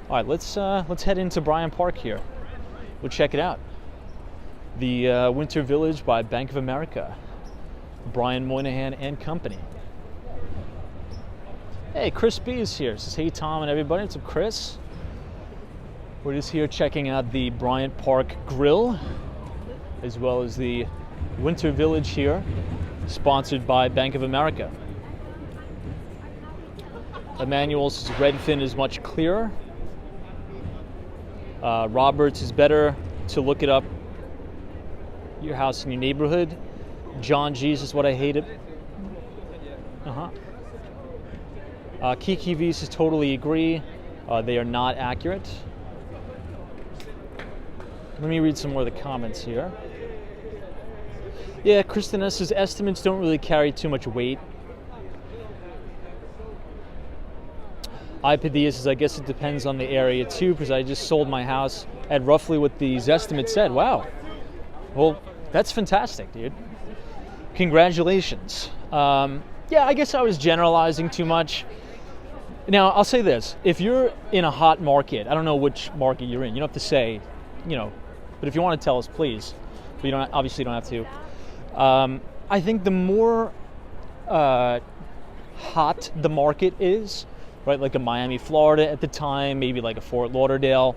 All right, let's head into Bryant Park here. We'll check it out. The Winter Village by Bank of America. Brian Moynihan and Company. Hey, Chris B is here. Says, hey, Tom and everybody. What's up, Chris? We're just here checking out the Bryant Park Grill, as well as the Winter Village here, sponsored by Bank of America. Emmanuel says Redfin is much clearer. Roberts is better to look it up, your house in your neighborhood. John G is what I hated. Kiki V says totally agree. They are not accurate. Let me read some more of the comments here. Yeah, Kristen S says estimates don't really carry too much weight. Ipadilla says, I guess it depends on the area too, because I just sold my house at roughly what these estimates said. Wow. Well, that's fantastic, dude. Congratulations. I guess I was generalizing too much. Now, I'll say this. If you're in a hot market, I don't know which market you're in. You don't have to say, but if you want to tell us, please. But you obviously don't have to. I think the more hot the market is, right, like a Miami, Florida at the time, maybe like a Fort Lauderdale,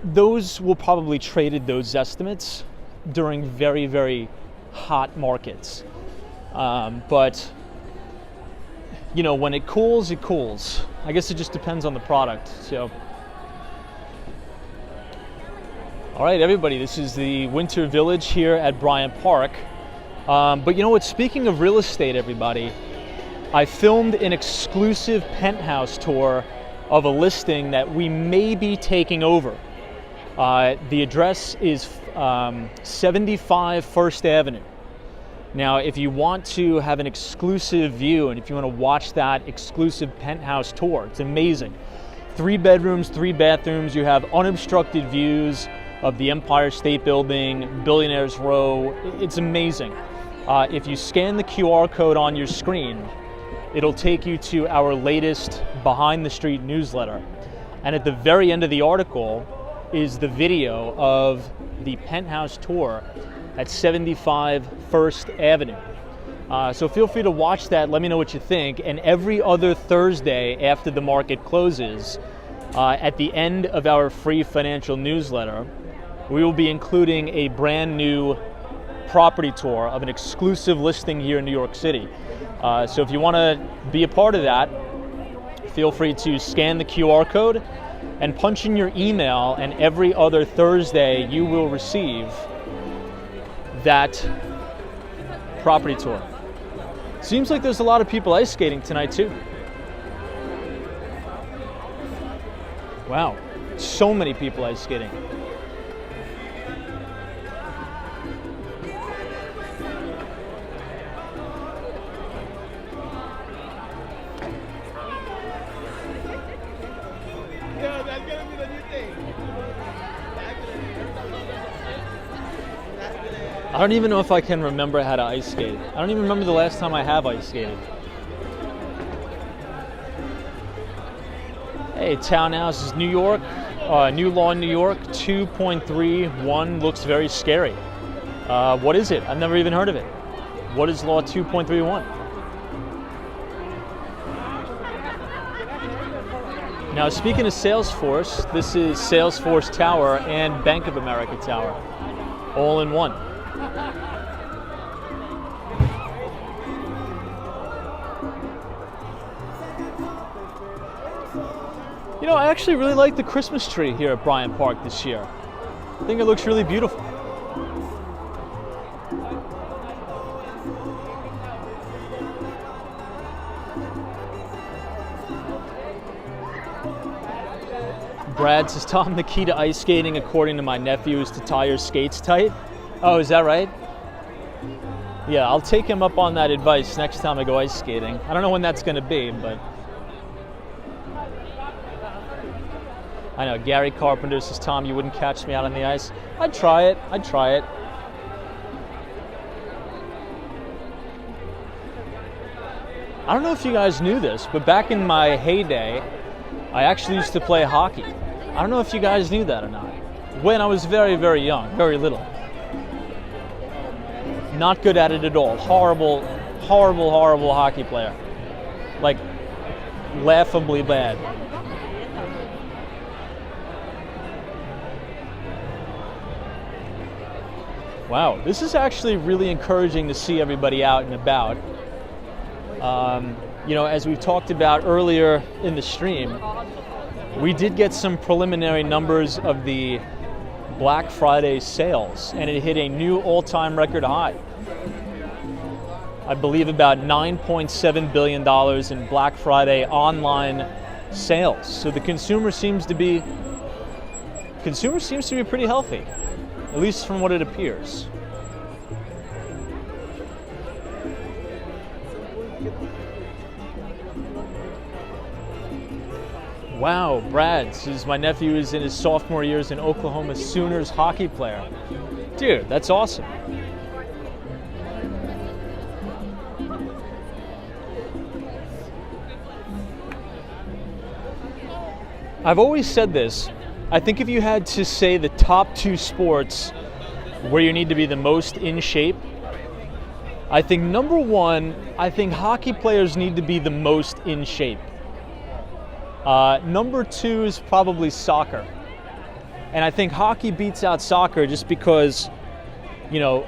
those will probably traded those estimates during very, very hot markets. But when it cools, it cools. I guess it just depends on the product. So, all right, everybody, this is the Winter Village here at Bryant Park. But you know what? Speaking of real estate, everybody, I filmed an exclusive penthouse tour of a listing that we may be taking over. The address is 75 First Avenue. Now, if you want to have an exclusive view and if you want to watch that exclusive penthouse tour, it's amazing. 3 bedrooms, 3 bathrooms. You have unobstructed views of the Empire State Building, Billionaires Row. It's amazing. If you scan the QR code on your screen, it'll take you to our latest Behind the Street newsletter. And at the very end of the article is the video of the penthouse tour at 75 First Avenue. So feel free to watch that, let me know what you think. And every other Thursday after the market closes, at the end of our free financial newsletter, we will be including a brand new property tour of an exclusive listing here in New York City. So if you want to be a part of that, feel free to scan the QR code and punch in your email, and every other Thursday you will receive that property tour. Seems like there's a lot of people ice skating tonight too. Wow, so many people ice skating. I don't even know if I can remember how to ice skate. I don't even remember the last time I have ice skated. Hey, townhouses, New York, new law in New York, 2.31 looks very scary. What is it? I've never even heard of it. What is law 2.31? Now, speaking of Salesforce, this is Salesforce Tower and Bank of America Tower, all in one. You know, I actually really like the Christmas tree here at Bryant Park this year. I think it looks really beautiful. Brad says, Tom, the key to ice skating, according to my nephew, is to tie your skates tight. Oh, is that right? Yeah, I'll take him up on that advice next time I go ice skating. I don't know when that's going to be, but I know. Gary Carpenter says, Tom, you wouldn't catch me out on the ice. I'd try it. I'd try it. I don't know if you guys knew this, but back in my heyday, I actually used to play hockey. I don't know if you guys knew that or not. When I was very, very young, very little. Not good at it at all. Horrible, horrible, horrible hockey player. Like, laughably bad. Wow, this is actually really encouraging to see everybody out and about. You know, as we've talked about earlier in the stream, we did get some preliminary numbers of the Black Friday sales, and it hit a new all-time record high. I believe about $9.7 billion in Black Friday online sales. So the consumer seems to be pretty healthy, at least from what it appears. Wow, Brad says my nephew is in his sophomore year as an Oklahoma Sooners hockey player. Dude, that's awesome. I've always said this. I think if you had to say the top 2 sports where you need to be the most in shape, I think number 1, I think hockey players need to be the most in shape. Number 2 is probably soccer. And I think hockey beats out soccer just because, you know,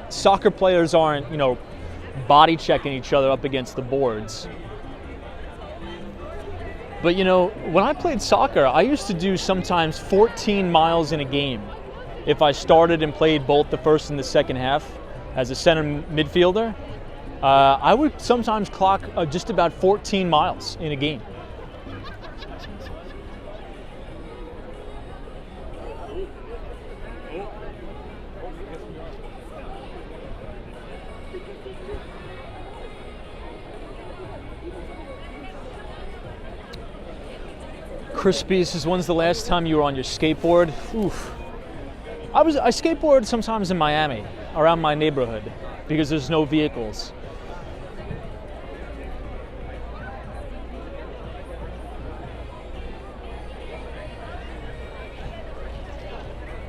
soccer players aren't, you know, body checking each other up against the boards. But, you know, when I played soccer, I used to do sometimes 14 miles in a game if I started and played both the first and the second half as a center midfielder. I would sometimes clock just about 14 miles in a game. Crispy says, when's the last time you were on your skateboard? Oof. I skateboard sometimes in Miami, around my neighborhood, because there's no vehicles.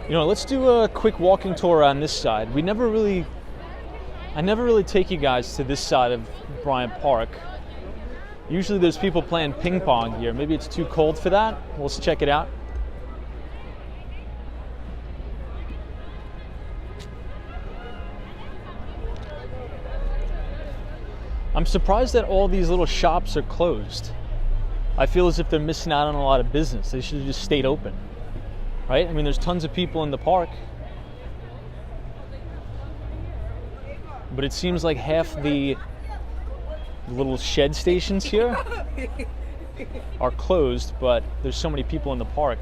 You know, let's do a quick walking tour on this side. I never really take you guys to this side of Bryant Park. Usually there's people playing ping pong here. Maybe it's too cold for that. Let's check it out. I'm surprised that all these little shops are closed. I feel as if they're missing out on a lot of business. They should have just stayed open, right? I mean, there's tons of people in the park, but it seems like half the little shed stations here are closed, but there's so many people in the park.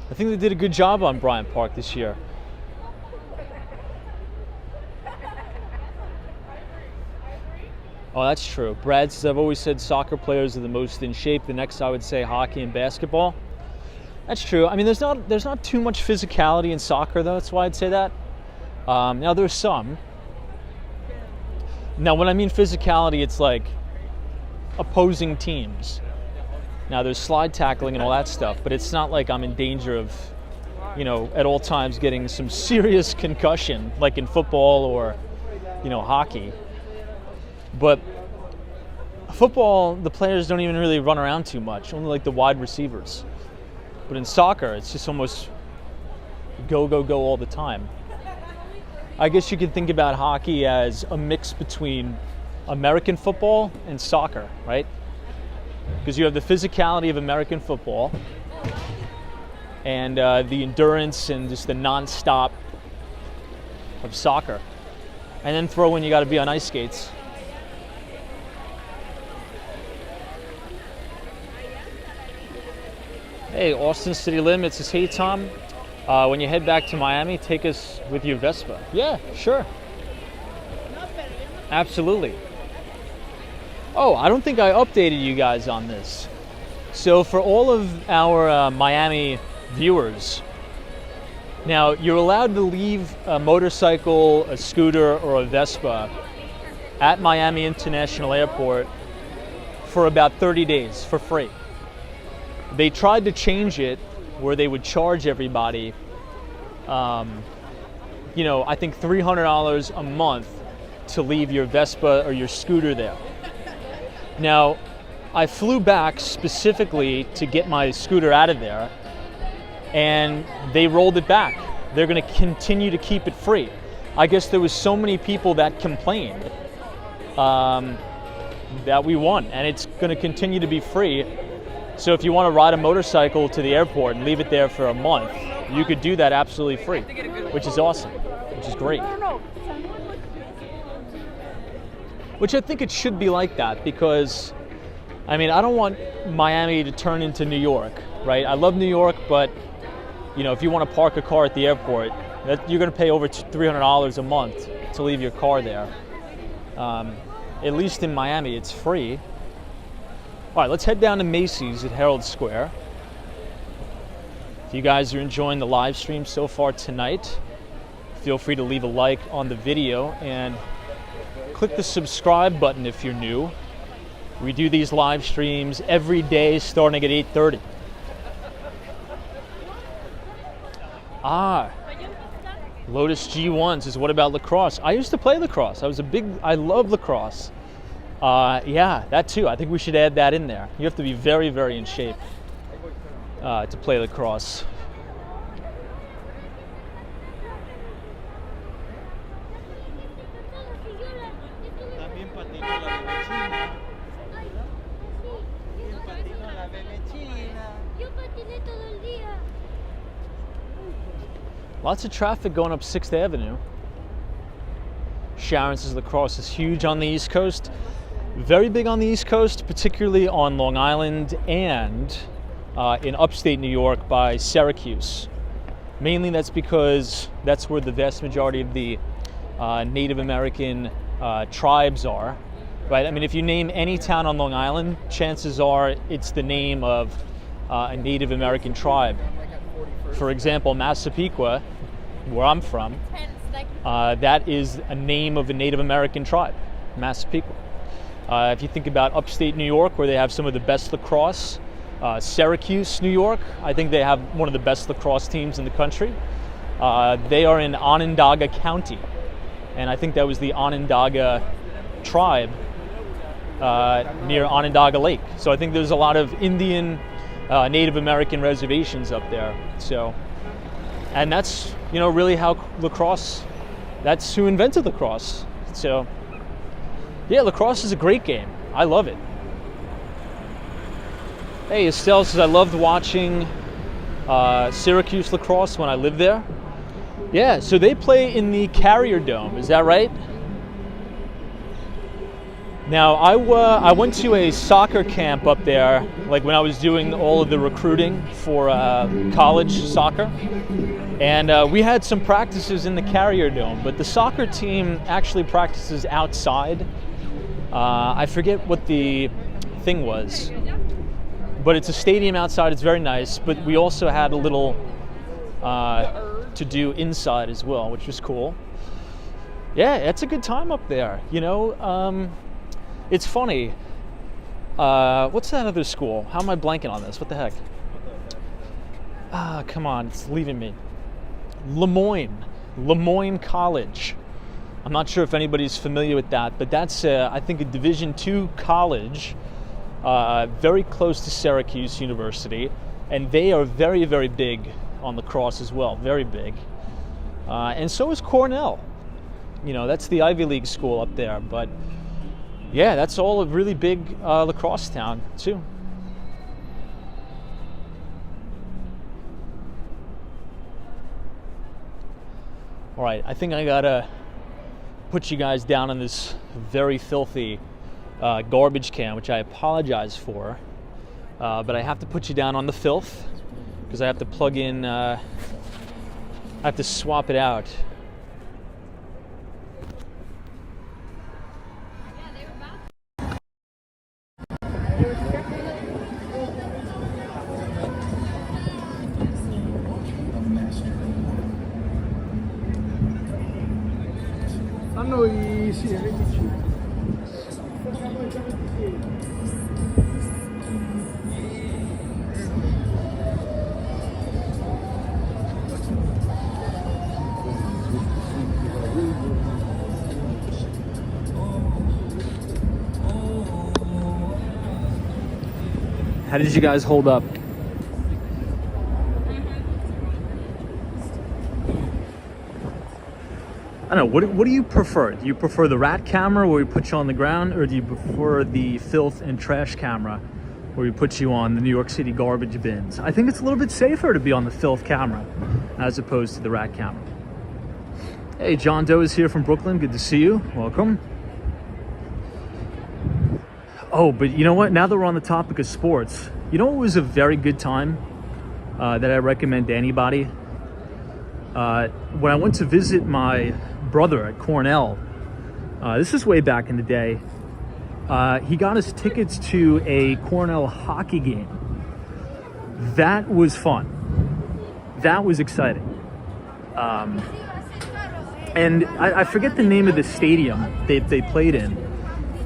I think they did a good job on Bryant Park this year. Oh, that's true. Brad says, I've always said soccer players are the most in shape. The next I would say hockey and basketball. That's true. I mean, there's not too much physicality in soccer, though. That's why I'd say that. Now, there's some. Now, when I mean physicality, it's like opposing teams. Now, there's slide tackling and all that stuff, but it's not like I'm in danger of, you know, at all times getting some serious concussion, like in football or, you know, hockey. But football, the players don't even really run around too much, only like the wide receivers. But in soccer, it's just almost go, go, go all the time. I guess you could think about hockey as a mix between American football and soccer, right? Because you have the physicality of American football and the endurance and just the non-stop of soccer. And then throw in, you got to be on ice skates. Hey, Austin City Limits says, hey Tom, when you head back to Miami, take us with your Vespa. Yeah, sure. Absolutely. Oh, I don't think I updated you guys on this. So for all of our Miami viewers, now you're allowed to leave a motorcycle, a scooter, or a Vespa at Miami International Airport for about 30 days for free. They tried to change it where they would charge everybody, you know, I think $300 a month to leave your Vespa or your scooter there. Now, I flew back specifically to get my scooter out of there, and they rolled it back. They're going to continue to keep it free. I guess there was so many people that complained that we won, and it's going to continue to be free. So if you want to ride a motorcycle to the airport and leave it there for a month, you could do that absolutely free, which is awesome, which is great. Which I think it should be like that, because, I mean, I don't want Miami to turn into New York, right? I love New York, but, you know, if you want to park a car at the airport, you're going to pay over $300 a month to leave your car there. At least in Miami, it's free. All right, let's head down to Macy's at Herald Square. If you guys are enjoying the live stream so far tonight, feel free to leave a like on the video and click the subscribe button if you're new. We do these live streams every day starting at 8:30. Lotus G1 says, what about lacrosse? I used to play lacrosse. I love lacrosse. Yeah, that too. I think we should add that in there. You have to be very, very in shape to play lacrosse. Lots of traffic going up 6th Avenue. Sharon says lacrosse is huge on the East Coast. Very big on the East Coast, particularly on Long Island and in upstate New York by Syracuse. Mainly that's because that's where the vast majority of the Native American tribes are, right? I mean, if you name any town on Long Island, chances are it's the name of a Native American tribe. For example, Massapequa, where I'm from, that is a name of a Native American tribe, Massapequa. If you think about upstate New York, where they have some of the best lacrosse, Syracuse, New York, I think they have one of the best lacrosse teams in the country. They are in Onondaga County, and I think that was the Onondaga tribe near Onondaga Lake. So I think there's a lot of Indian, Native American reservations up there. So, and that's, you know, really how lacrosse, that's who invented lacrosse. So, yeah, lacrosse is a great game. I love it. Hey, Estelle says, I loved watching Syracuse lacrosse when I lived there. Yeah, so they play in the Carrier Dome, is that right? Now, I went to a soccer camp up there, like when I was doing all of the recruiting for college soccer. And we had some practices in the Carrier Dome, but the soccer team actually practices outside. I forget what the thing was, but it's a stadium outside. It's very nice, but we also had a little to do inside as well, which was cool. Yeah, it's a good time up there. You know, it's funny. What's that other school? How am I blanking on this? What the heck? Come on, it's leaving me. Lemoyne College. I'm not sure if anybody's familiar with that, but that's, I think, a Division II college, very close to Syracuse University, and they are very, very big on lacrosse as well, very big. And so is Cornell. You know, that's the Ivy League school up there, but yeah, that's all a really big lacrosse town, too. All right, I think I gotta put you guys down on this very filthy garbage can, which I apologize for, but I have to put you down on the filth because I have to plug in, I have to swap it out. How did you guys hold up? I don't know, what do you prefer? Do you prefer the rat camera where we put you on the ground, or do you prefer the filth and trash camera where we put you on the New York City garbage bins? I think it's a little bit safer to be on the filth camera as opposed to the rat camera. Hey, John Doe is here from Brooklyn. Good to see you. Welcome. Oh, but you know what? Now that we're on the topic of sports, you know what was a very good time that I recommend to anybody? When I went to visit my brother at Cornell, this is way back in the day, he got us tickets to a Cornell hockey game. That was fun. That was exciting. And I forget the name of the stadium they played in,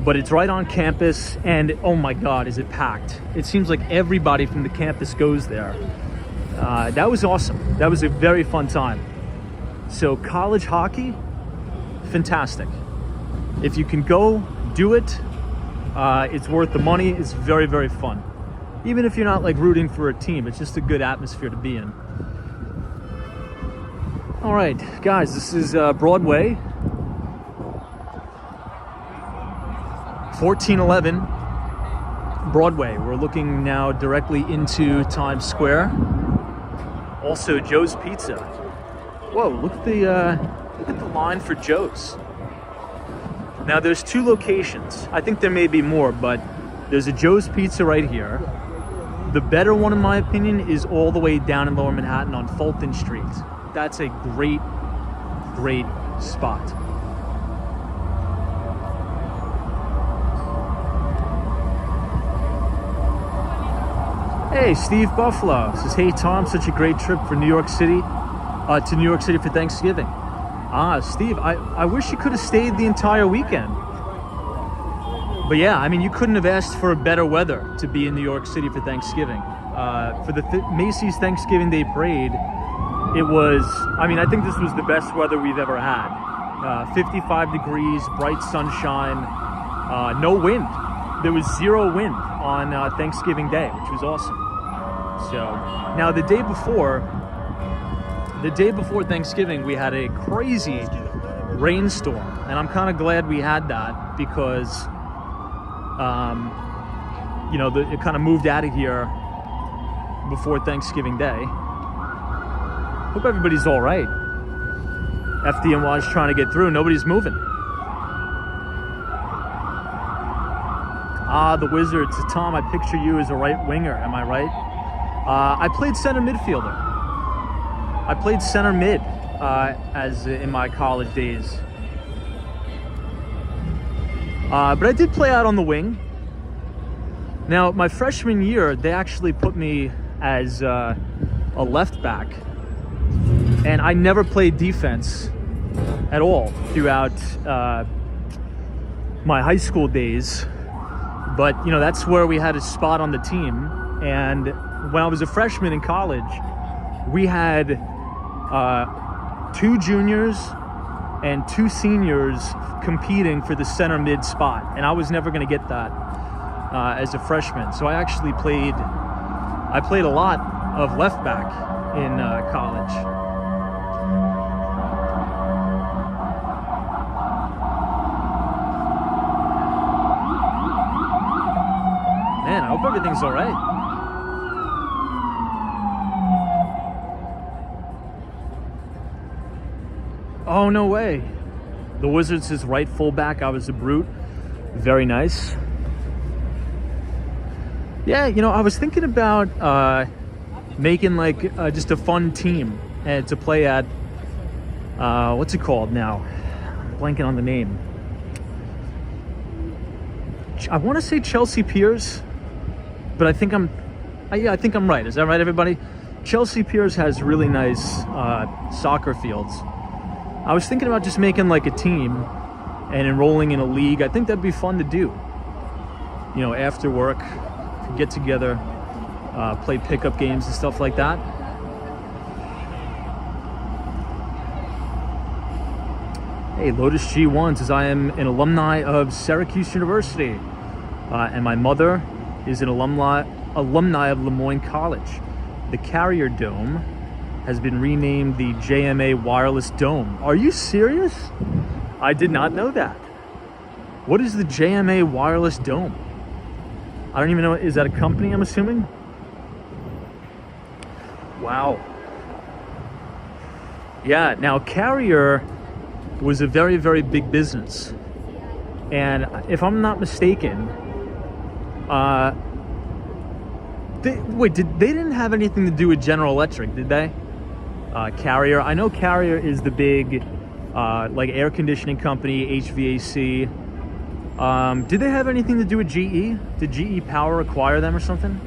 but it's right on campus, and oh my God, is it packed. It seems like everybody from the campus goes there. That was awesome. That was a very fun time. So college hockey, fantastic. If you can go, do it. It's worth the money. It's very, very fun. Even if you're not like rooting for a team, it's just a good atmosphere to be in. All right, guys, this is Broadway. 1411 Broadway. We're looking now directly into Times Square. Also, Joe's Pizza. Whoa, look at the line for Joe's. Now there's two locations. I think there may be more, but there's a Joe's Pizza right here. The better one, in my opinion, is all the way down in Lower Manhattan on Fulton Street. That's a great, great spot. Hey, Steve Buffalo says, hey Tom, such a great trip for New York City, to New York City for Thanksgiving. Steve, I wish you could have stayed the entire weekend. But yeah, I mean, you couldn't have asked for better weather to be in New York City for Thanksgiving. For the Macy's Thanksgiving Day Parade, it was, I mean, I think this was the best weather we've ever had. 55 degrees, bright sunshine, no wind. There was zero wind on Thanksgiving Day, which was awesome. So, now the day before Thanksgiving, we had a crazy rainstorm. And I'm kind of glad we had that because, you know, it kind of moved out of here before Thanksgiving Day. Hope everybody's all right. FDNY's trying to get through. Nobody's moving. The Wizards. Tom, I picture you as a right winger. Am I right? I played center midfielder. I played center mid as in my college days. But I did play out on the wing. Now, my freshman year, they actually put me as a left back. And I never played defense at all throughout my high school days. But, you know, that's where we had a spot on the team. And when I was a freshman in college, we had 2 juniors and 2 seniors competing for the center mid spot. And I was never going to get that as a freshman. So I actually played a lot of left back in college. Man, I hope everything's all right. Oh, no way. The Wizards is right fullback. I was a brute. Very nice. Yeah, you know, I was thinking about making like just a fun team and to play at, what's it called now? I'm blanking on the name. I want to say Chelsea Piers, but I think I'm right. Is that right, everybody? Chelsea Piers has really nice soccer fields. I was thinking about just making like a team and enrolling in a league. I think that'd be fun to do. You know, after work, get together, play pickup games and stuff like that. Hey, Lotus G1 says, I am an alumni of Syracuse University, and my mother is an alumni of Lemoyne College. The Carrier Dome has been renamed the JMA Wireless Dome. Are you serious? I did not know that. What is the JMA Wireless Dome? I don't even know. Is that a company, I'm assuming? Wow. Yeah, now Carrier was a very, very big business. And if I'm not mistaken, they didn't have anything to do with General Electric, did they? Carrier. I know Carrier is the big like air conditioning company, HVAC. Did they have anything to do with GE? Did GE Power acquire them or something?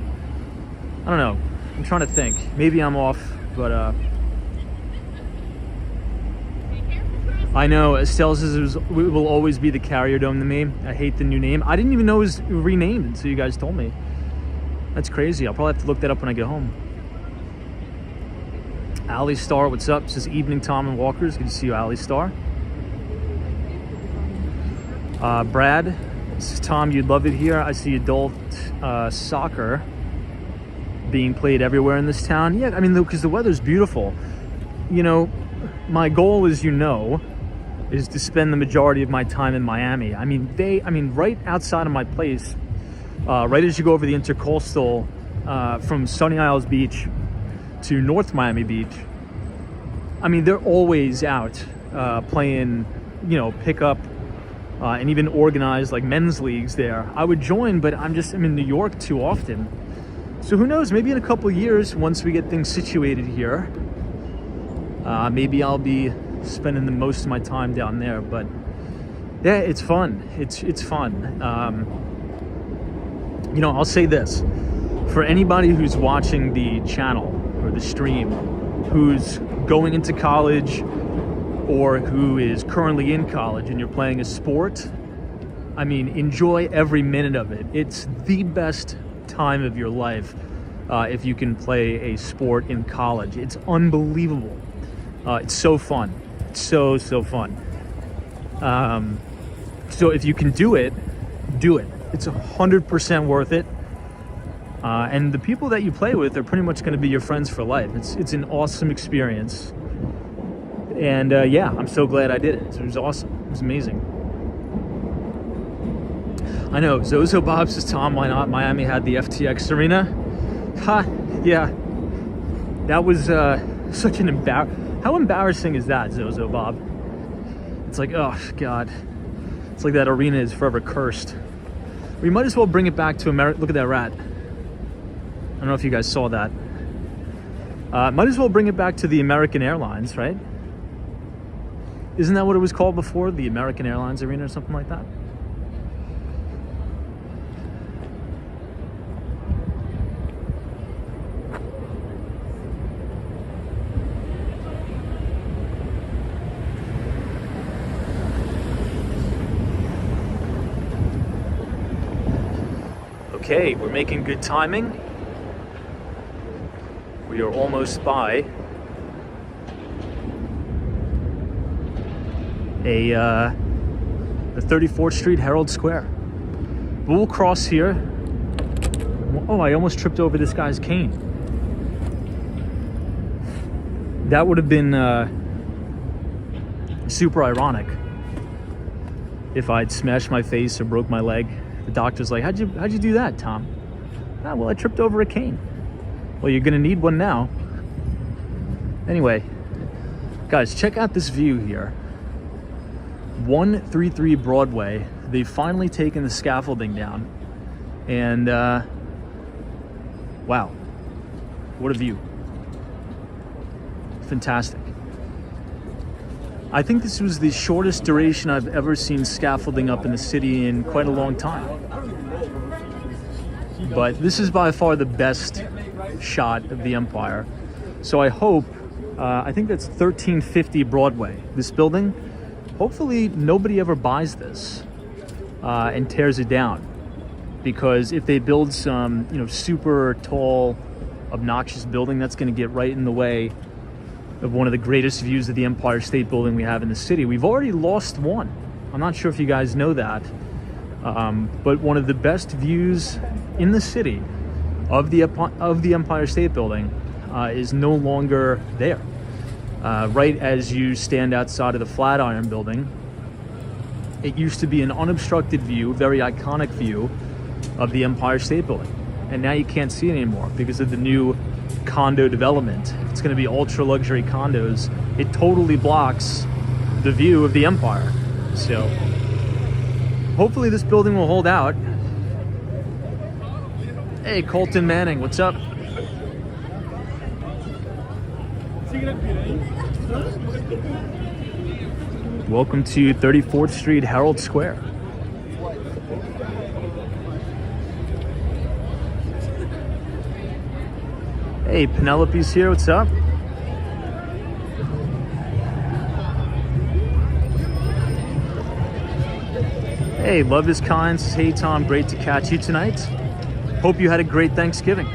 I don't know. I'm trying to think. Maybe I'm off, but I know Estelle says it will always be the Carrier Dome to me. I hate the new name. I didn't even know it was renamed until you guys told me. That's crazy. I'll probably have to look that up when I get home. Ali Star, what's up? Says evening, Tom and Walkers. Good to see you, Ali Star. Brad says, Tom, you'd love it here. I see adult soccer being played everywhere in this town. Yeah, I mean, because the weather's beautiful. You know, my goal, as you know, is to spend the majority of my time in Miami. I mean, right outside of my place, right as you go over the Intercoastal from Sunny Isles Beach to North Miami Beach, I mean, they're always out playing, you know, pickup and even organized like men's leagues there. I would join, but I'm in New York too often. So who knows, maybe in a couple of years, once we get things situated here, maybe I'll be spending the most of my time down there. But yeah, it's fun. It's fun. You know, I'll say this. For anybody who's watching the channel or the stream, who's going into college or who is currently in college and you're playing a sport, I mean, enjoy every minute of it. It's the best time of your life if you can play a sport in college. It's unbelievable. It's so fun. It's so fun. So if you can do it, do it. It's 100% worth it. And the people that you play with are pretty much going to be your friends for life. It's an awesome experience. And yeah, I'm so glad I did it. It was awesome. It was amazing. I know, Zozo Bob says, Tom, why not? Miami had the FTX Arena. Ha, yeah. That was such an how embarrassing is that, Zozo Bob? It's like, oh, God. It's like that arena is forever cursed. We might as well bring it back to America. Look at that rat. I don't know if you guys saw that. Might as well bring it back to the American Airlines, right? Isn't that what it was called before? The American Airlines Arena or something like that? Okay, we're making good timing. We are almost by the 34th Street Herald Square. But we'll cross here. Oh, I almost tripped over this guy's cane. That would have been super ironic if I'd smashed my face or broke my leg. The doctor's like, how'd you do that, Tom? Ah, well, I tripped over a cane. Well, you're gonna need one now. Anyway, guys, check out this view here. 133 Broadway. They've finally taken the scaffolding down. And, wow. What a view. Fantastic. I think this was the shortest duration I've ever seen scaffolding up in the city in quite a long time. But this is by far the best shot of the Empire. So I hope, I think that's 1350 Broadway, this building. Hopefully nobody ever buys this and tears it down. Because if they build some, super tall, obnoxious building, that's gonna get right in the way of one of the greatest views of the Empire State Building we have in the city. We've already lost one. I'm not sure if you guys know that, but one of the best views in the city of the Empire State Building is no longer there. Right as you stand outside of the Flatiron Building, it used to be an unobstructed view, very iconic view of the Empire State Building. And now you can't see it anymore because of the new condo development. It's going to be ultra luxury condos. It totally blocks the view of the Empire. So hopefully this building will hold out. Hey, Colton Manning, what's up? Welcome to 34th Street Herald Square. Hey, Penelope's here, what's up? Hey, Love is Kind says, hey Tom, great to catch you tonight. Hope you had a great Thanksgiving.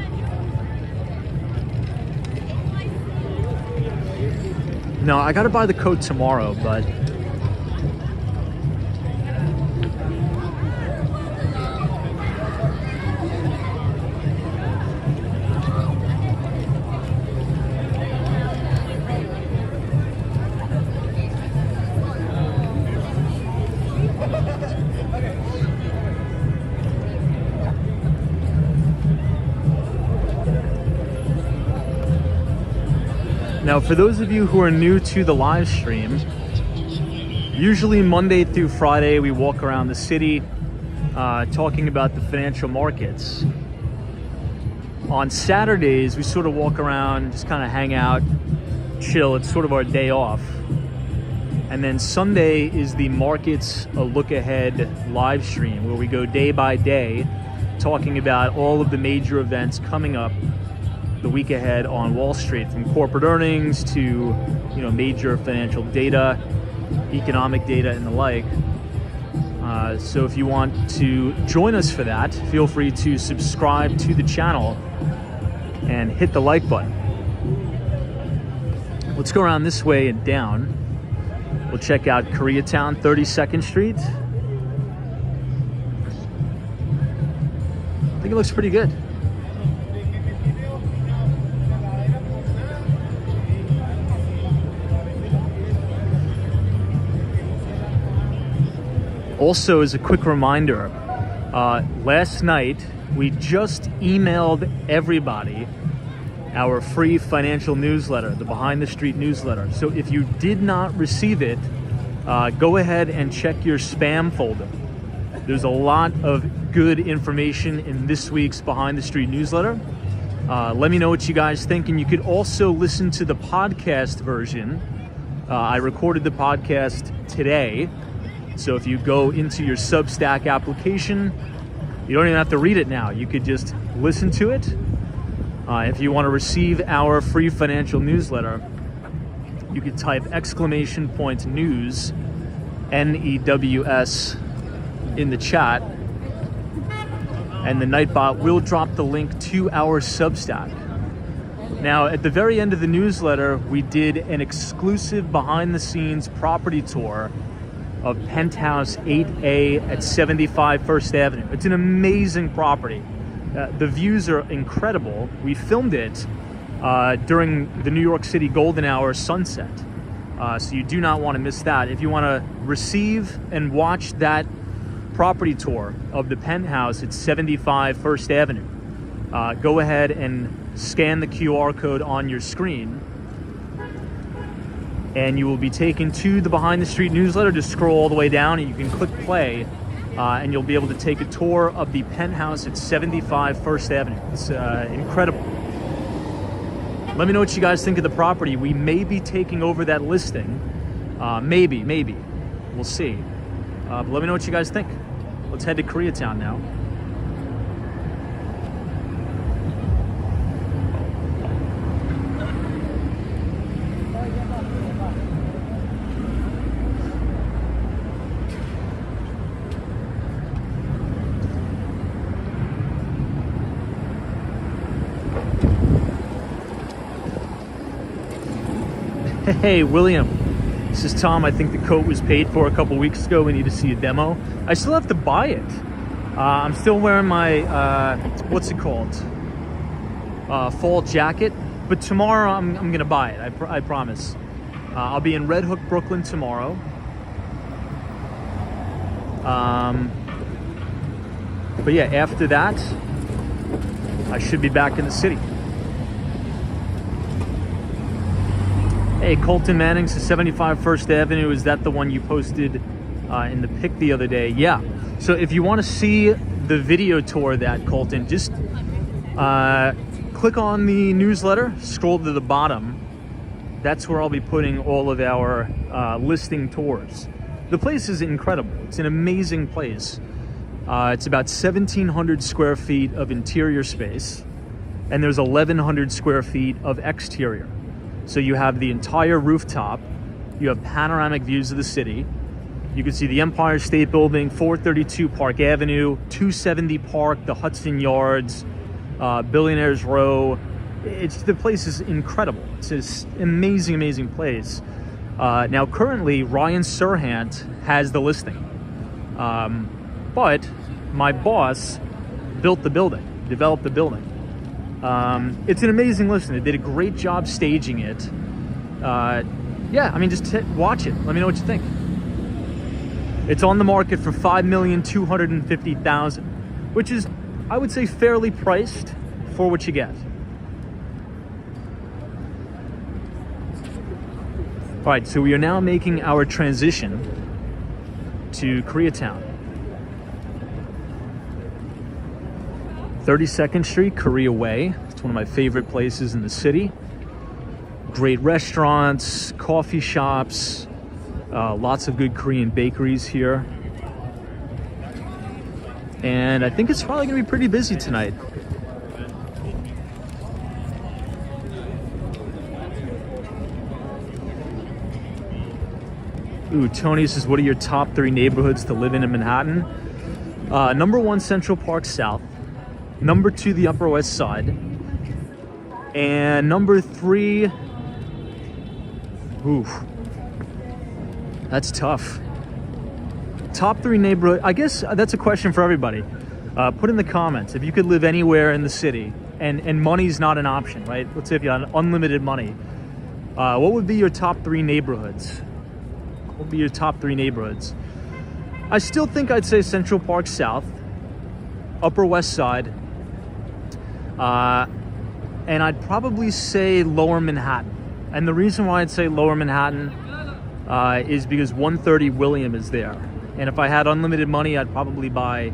No, I gotta buy the coat tomorrow, but now, for those of you who are new to the live stream, usually Monday through Friday, we walk around the city talking about the financial markets. On Saturdays, we sort of walk around, just kind of hang out, chill. It's sort of our day off. And then Sunday is the Markets a Look Ahead live stream where we go day by day talking about all of the major events coming up the week ahead on Wall Street, from corporate earnings to major financial data, economic data, and the like. So if you want to join us for that, feel free to subscribe to the channel and hit the like button. Let's go around this way and down. We'll check out Koreatown, 32nd Street. I think it looks pretty good. Also, as a quick reminder, last night we just emailed everybody our free financial newsletter, the Behind the Street newsletter. So if you did not receive it, go ahead and check your spam folder. There's a lot of good information in this week's Behind the Street newsletter. Let me know what you guys think, and you could also listen to the podcast version. I recorded the podcast today, so if you go into your Substack application, you don't even have to read it now. You could just listen to it. If you want to receive our free financial newsletter, you could type !news, NEWS, in the chat, and the Nightbot will drop the link to our Substack. Now, at the very end of the newsletter, we did an exclusive behind-the-scenes property tour of Penthouse 8A at 75 First Avenue. It's an amazing property. The views are incredible. We filmed it during the New York City golden hour sunset. So you do not want to miss that. If you want to receive and watch that property tour of the penthouse at 75 First Avenue, go ahead and scan the QR code on your screen, and you will be taken to the Behind the Street newsletter. Just scroll all the way down and you can click play, and you'll be able to take a tour of the penthouse at 75 First Avenue. It's incredible. Let me know what you guys think of the property. We may be taking over that listing. Maybe. We'll see. But let me know what you guys think. Let's head to Koreatown now. Hey, William. This is Tom. I think the coat was paid for a couple weeks ago. We need to see a demo. I still have to buy it. I'm still wearing my, what's it called? Fall jacket. But tomorrow I'm going to buy it. I promise. I'll be in Red Hook, Brooklyn tomorrow. But yeah, after that, I should be back in the city. Hey, Colton Manning says 75 First Avenue. Is that the one you posted in the pic the other day? Yeah. So if you want to see the video tour of that, Colton, just click on the newsletter, scroll to the bottom. That's where I'll be putting all of our listing tours. The place is incredible. It's an amazing place. It's about 1,700 square feet of interior space, and there's 1,100 square feet of exterior. So you have the entire rooftop, you have panoramic views of the city, you can see the Empire State Building, 432 Park Avenue, 270 Park, the Hudson Yards, Billionaires Row. The place is incredible. It's an amazing place. Now currently, Ryan Serhant has the listing. But my boss built the building, developed the building. It's an amazing listing. They did a great job staging it. Yeah, I mean, just watch it. Let me know what you think. It's on the market for $5,250,000, which is, I would say, fairly priced for what you get. All right, so we are now making our transition to Koreatown. 32nd Street, Korea Way. It's one of my favorite places in the city. Great restaurants, coffee shops, lots of good Korean bakeries here. And I think it's probably gonna be pretty busy tonight. Ooh, Tony says, what are your top 3 neighborhoods to live in Manhattan? Number 1, Central Park South. Number 2, the Upper West Side. And number 3, ooh, that's tough. Top 3 neighborhood, I guess that's a question for everybody. Put in the comments if you could live anywhere in the city and money's not an option, right? Let's say if you had unlimited money. What would be your top 3 neighborhoods? What would be your top 3 neighborhoods? I still think I'd say Central Park South, Upper West Side, and I'd probably say Lower Manhattan. And the reason why I'd say Lower Manhattan is because 130 William is there. And if I had unlimited money, I'd probably buy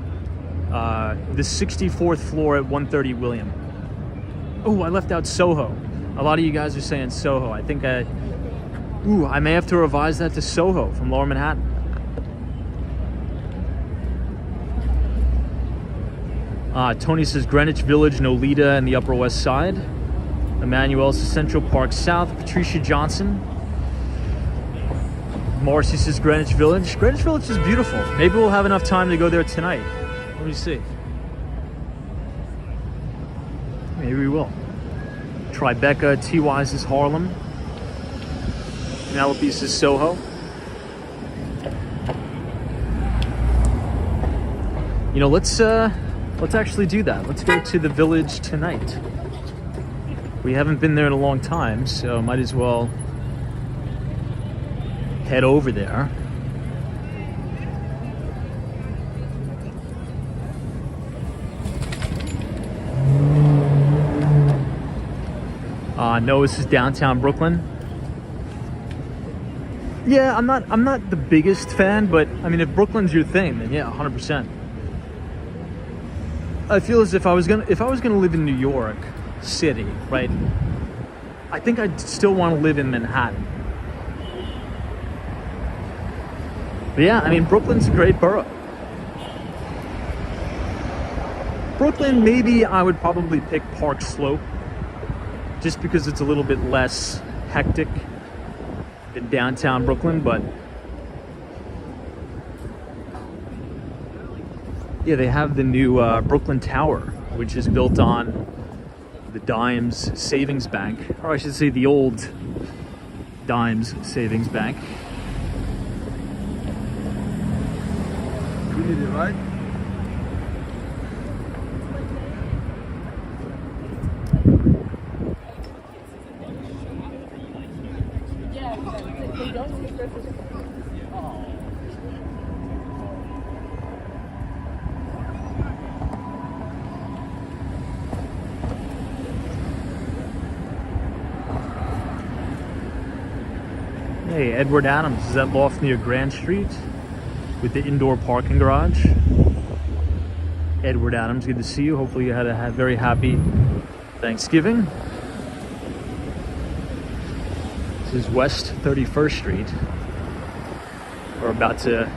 the 64th floor at 130 William. Oh, I left out Soho. A lot of you guys are saying Soho. I think I may have to revise that to Soho from Lower Manhattan. Tony says Greenwich Village, Nolita, and the Upper West Side. Emmanuel says Central Park South. Patricia Johnson. Marcy says Greenwich Village. Greenwich Village is beautiful. Maybe we'll have enough time to go there tonight. Let me see. Maybe we will. Tribeca, T-Wise is Harlem. Penelope says Soho. You know, let's actually do that. Let's go to the Village tonight. We haven't been there in a long time, so might as well head over there. No, this is downtown Brooklyn. Yeah, I'm not the biggest fan, but I mean, if Brooklyn's your thing, then yeah, 100%. I feel as if I was gonna live in New York City, right? I think I'd still want to live in Manhattan. But yeah, I mean, Brooklyn's a great borough. Brooklyn, maybe I would probably pick Park Slope, just because it's a little bit less hectic than downtown Brooklyn, but yeah, they have the new Brooklyn Tower, which is built on the Dimes Savings Bank, or I should say the old Dimes Savings Bank. You need it, right? Hey, Edward Adams is at loft near Grand Street with the indoor parking garage. Edward Adams, good to see you. Hopefully you had a very happy Thanksgiving. This is West 31st Street. We're about to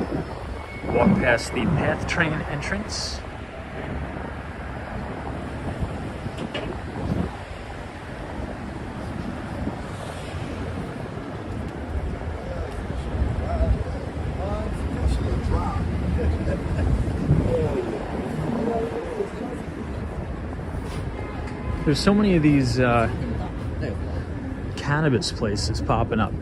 walk past the PATH train entrance. There's so many of these cannabis places popping up.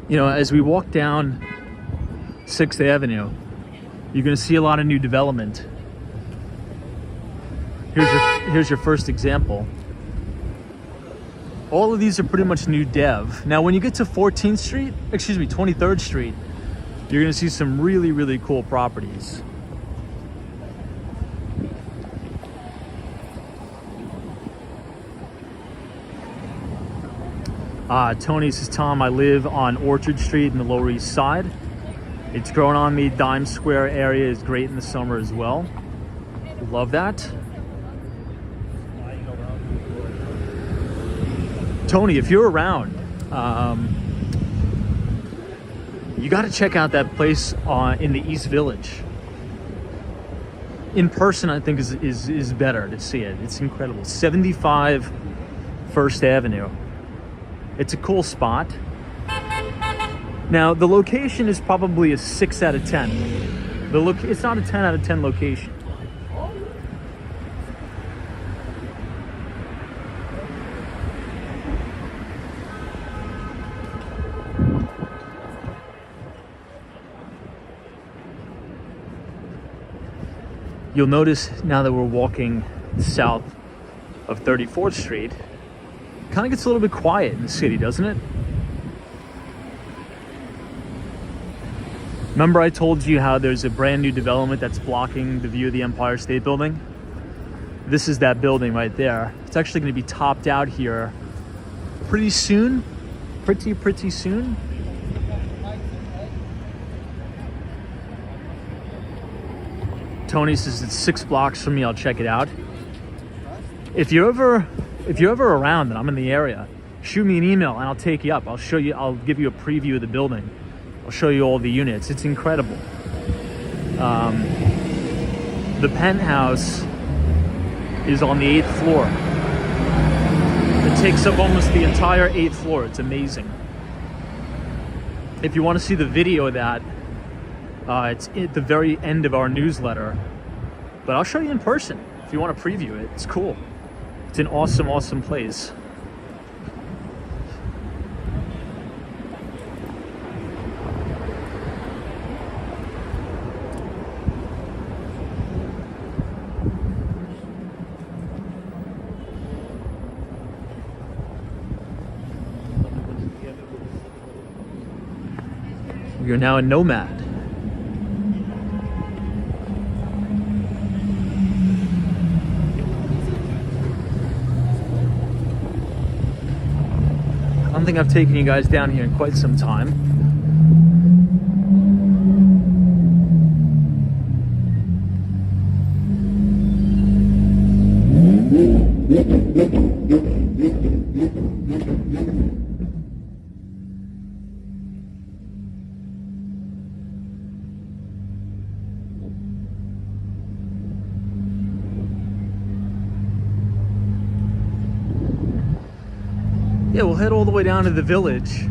You know, as we walk down 6th Avenue, you're going to see a lot of new development. Here's your first example. All of these are pretty much new dev. Now, when you get to 23rd Street, you're going to see some really, really cool properties. Tony says, Tom, I live on Orchard Street in the Lower East Side. It's growing on me. Dime Square area is great in the summer as well. Love that. Tony, if you're around, You got to check out that place in the East Village. In person, I think is better to see it. It's incredible. 75 First Avenue. It's a cool spot. Now, the location is probably a 6 out of 10. It's not a 10 out of 10 location. You'll notice now that we're walking south of 34th Street, it kind of gets a little bit quiet in the city, doesn't it? Remember I told you how there's a brand new development that's blocking the view of the Empire State Building? This is that building right there. It's actually going to be topped out here pretty soon. Pretty soon. Tony says it's 6 blocks from me. I'll check it out. If you're ever around and I'm in the area, shoot me an email and I'll take you up. I'll give you a preview of the building. I'll show you all the units. It's incredible. The penthouse is on the 8th floor. It takes up almost the entire 8th floor. It's amazing. If you want to see the video of that, it's at the very end of our newsletter. But I'll show you in person if you want to preview it. It's cool. It's an awesome, awesome place. We are now in Nomad. I don't think I've taken you guys down here in quite some time. Yeah, we'll head all the way down to the village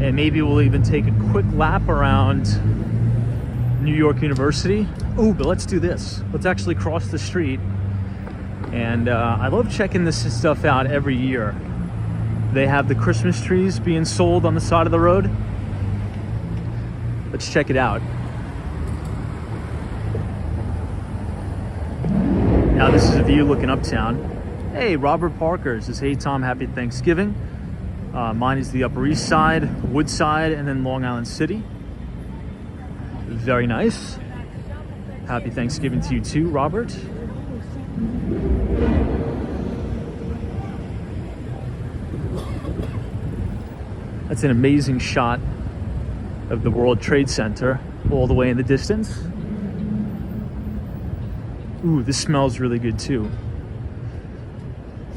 and maybe we'll even take a quick lap around New York University. Oh, but let's do this. Let's actually cross the street. And I love checking this stuff out every year. They have the Christmas trees being sold on the side of the road. Let's check it out. Now this is a view looking uptown. Hey, Robert Parker says, hey Tom, happy Thanksgiving. Mine is the Upper East Side, Woodside, and then Long Island City. Very nice. Happy Thanksgiving to you too, Robert. That's an amazing shot of the World Trade Center all the way in the distance. Ooh, this smells really good too.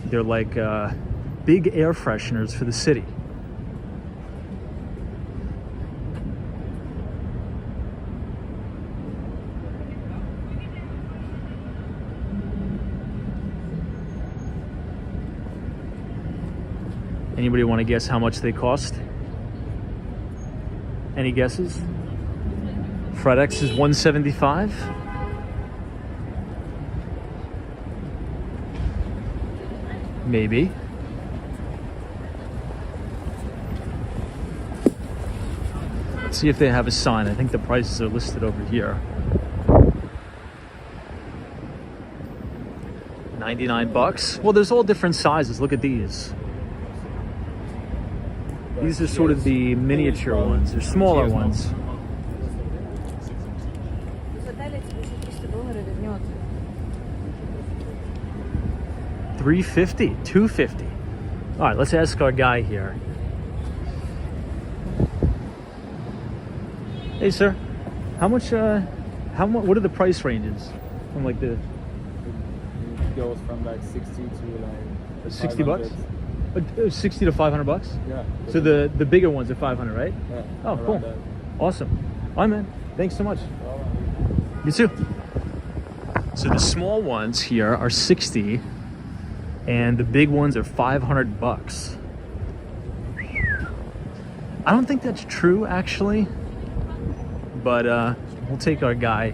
They're like big air fresheners for the city. Anybody want to guess how much they cost? Any guesses? FredEx is $175. Maybe. Let's see if they have a sign. I think the prices are listed over here. 99 bucks. Well, there's all different sizes. Look at these. These are sort of the miniature ones. They're smaller ones. $350, $250. All right, let's ask our guy here. Hey, sir, how much? What are the price ranges from like the? It goes from like 60 to like 60 bucks. 60 to 500 bucks? Yeah. So the bigger ones are 500, right? Yeah, Oh, around cool. that. Awesome. All right, man. Thanks so much. You too. So the small ones here are 60 and the big ones are 500 bucks. I don't think that's true actually, but we'll take our guy's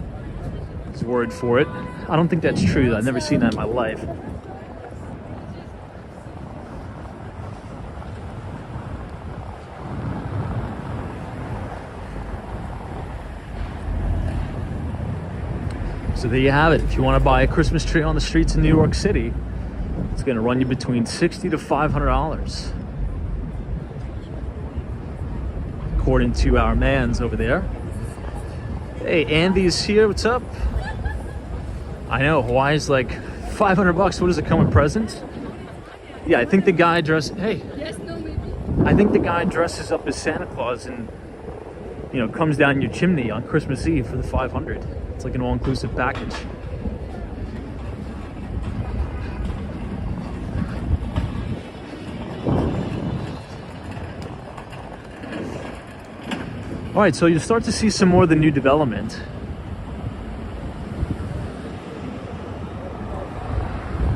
word for it. I don't think that's true. I've never seen that in my life. So there you have it. If you want to buy a Christmas tree on the streets in New York City, it's going to run you between $60 to $500. According to our mans over there. Hey, Andy's here. What's up? I know, Hawaii's like 500 bucks. What does it come with presents? Yeah, I think the guy hey. Yes, no, maybe. I think the guy dresses up as Santa Claus and, you know, comes down your chimney on Christmas Eve for the 500. It's like an all-inclusive package. All right, so you'll start to see some more of the new development.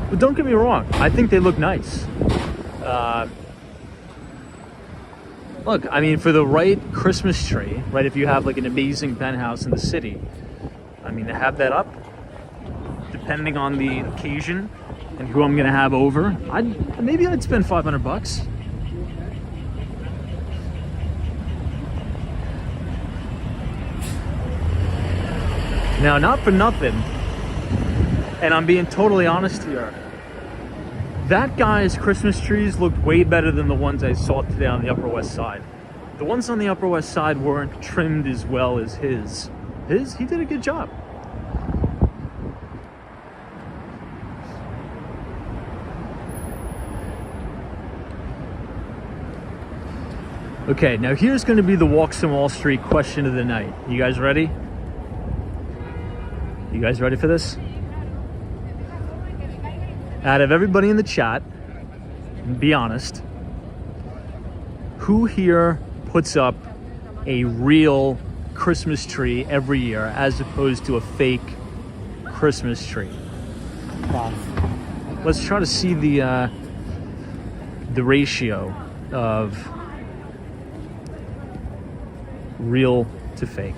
But don't get me wrong, I think they look nice. Look, I mean, for the right Christmas tree, right, if you have like an amazing penthouse in the city, I mean, to have that up, depending on the occasion and who I'm gonna have over, maybe I'd spend 500 bucks. Now, not for nothing, and I'm being totally honest here, that guy's Christmas trees looked way better than the ones I saw today on the Upper West Side. The ones on the Upper West Side weren't trimmed as well as his. He did a good job. Okay, now here's going to be the Walks on Wall Street question of the night. You guys ready? You guys ready for this? Out of everybody in the chat, be honest, who here puts up a real Christmas tree every year as opposed to a fake Christmas tree? Let's try to see the ratio of real to fake.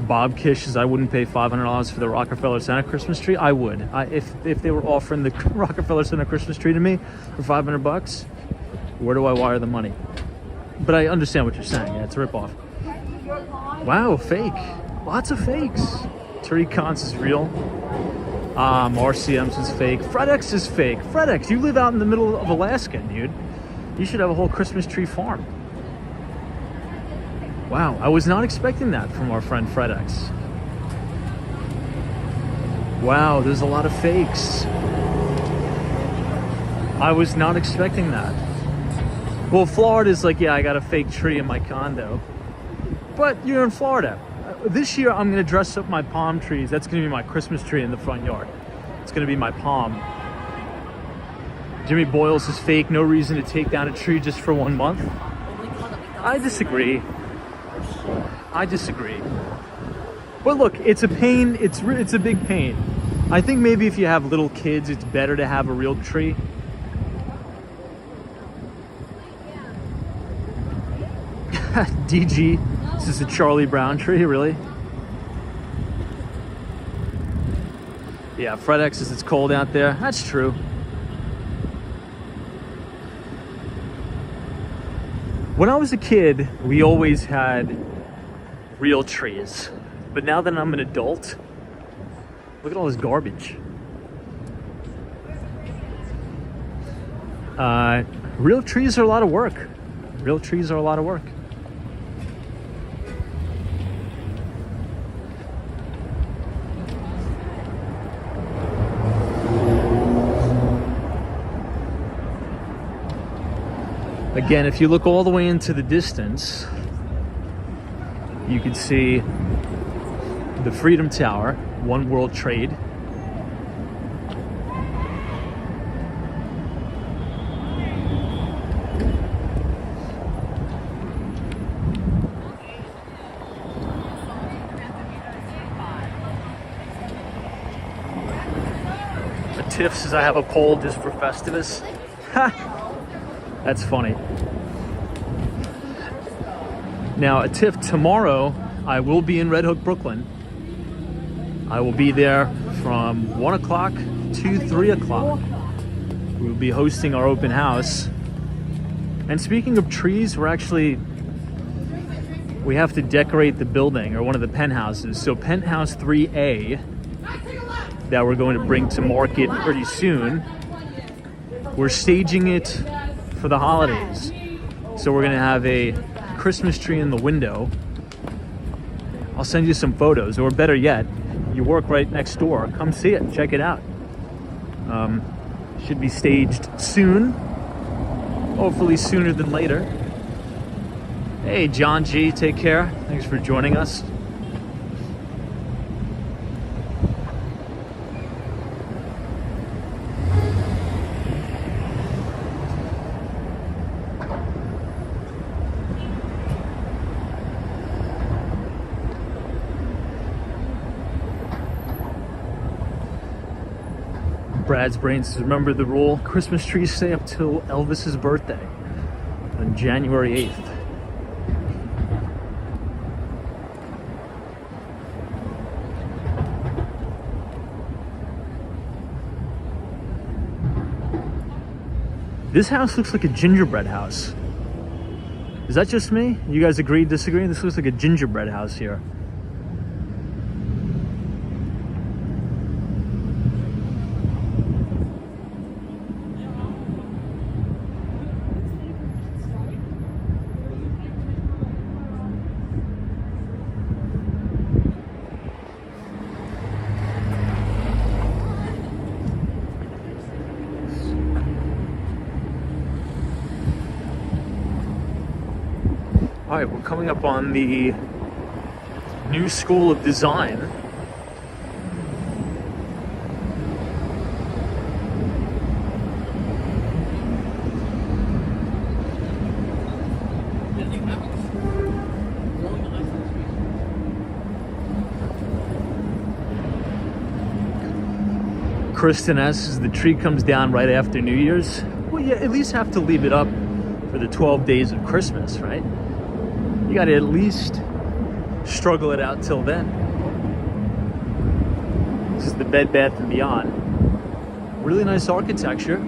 Bob Kish says, I wouldn't pay $500 for the Rockefeller Center Christmas tree. I would. If they were offering the Rockefeller Center Christmas tree to me for 500 bucks, where do I wire the money? But I understand what you're saying. Yeah, it's a ripoff. Wow, fake. Lots of fakes. Tariq Khan's is real. RCM's is fake. FredEx is fake. FredEx, you live out in the middle of Alaska, dude. You should have a whole Christmas tree farm. Wow, I was not expecting that from our friend FredEx. Wow, there's a lot of fakes. I was not expecting that. Well, Florida's like, yeah, I got a fake tree in my condo. But you're in Florida. This year, I'm going to dress up my palm trees. That's going to be my Christmas tree in the front yard. It's going to be my palm. Jimmy Boyles is fake. No reason to take down a tree just for 1 month. I disagree. But look, it's a pain. It's a big pain. I think maybe if you have little kids, it's better to have a real tree. DG, this is a Charlie Brown tree, really? Yeah, FredEx says it's cold out there. That's true. When I was a kid, we always had real trees. But now that I'm an adult, look at all this garbage. Real trees are a lot of work. Real trees are a lot of work. Again, if you look all the way into the distance, you can see the Freedom Tower, One World Trade. Tiff says I have a poll just for Festivus. Ha! That's funny. Now, Tiff, tomorrow I will be in Red Hook, Brooklyn. I will be there from 1 o'clock to 3 o'clock. We'll be hosting our open house. And speaking of trees, we have to decorate the building, or one of the penthouses. So penthouse 3A, that we're going to bring to market pretty soon, we're staging it for the holidays. So we're gonna have a Christmas tree in the window. I'll send you some photos, or better yet, you work right next door. Come see it, check it out. Should be staged soon, hopefully sooner than later. Hey, John G, take care. Thanks for joining us. Brad's brain says, remember the rule, Christmas trees stay up till Elvis's birthday on January 8th. This house looks like a gingerbread house. Is that just me? You guys agree, disagree? This looks like a gingerbread house here. All right, we're coming up on the new School of Design. Kristen asks, the tree comes down right after New Year's. Well, you at least have to leave it up for the 12 days of Christmas, right? You gotta at least struggle it out till then. This is the Bed Bath & Beyond. Really nice architecture.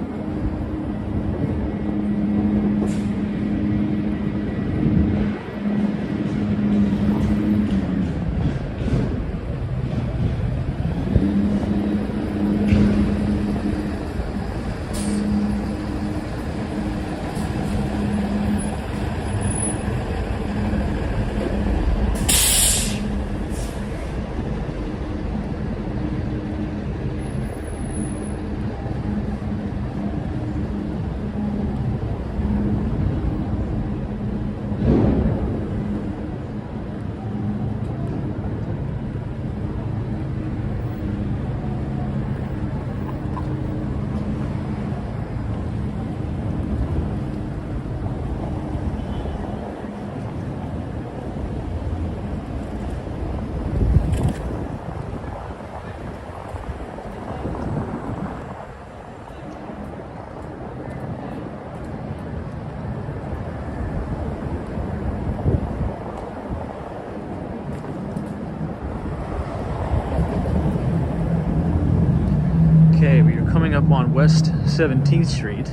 Okay, we are coming up on West 17th Street.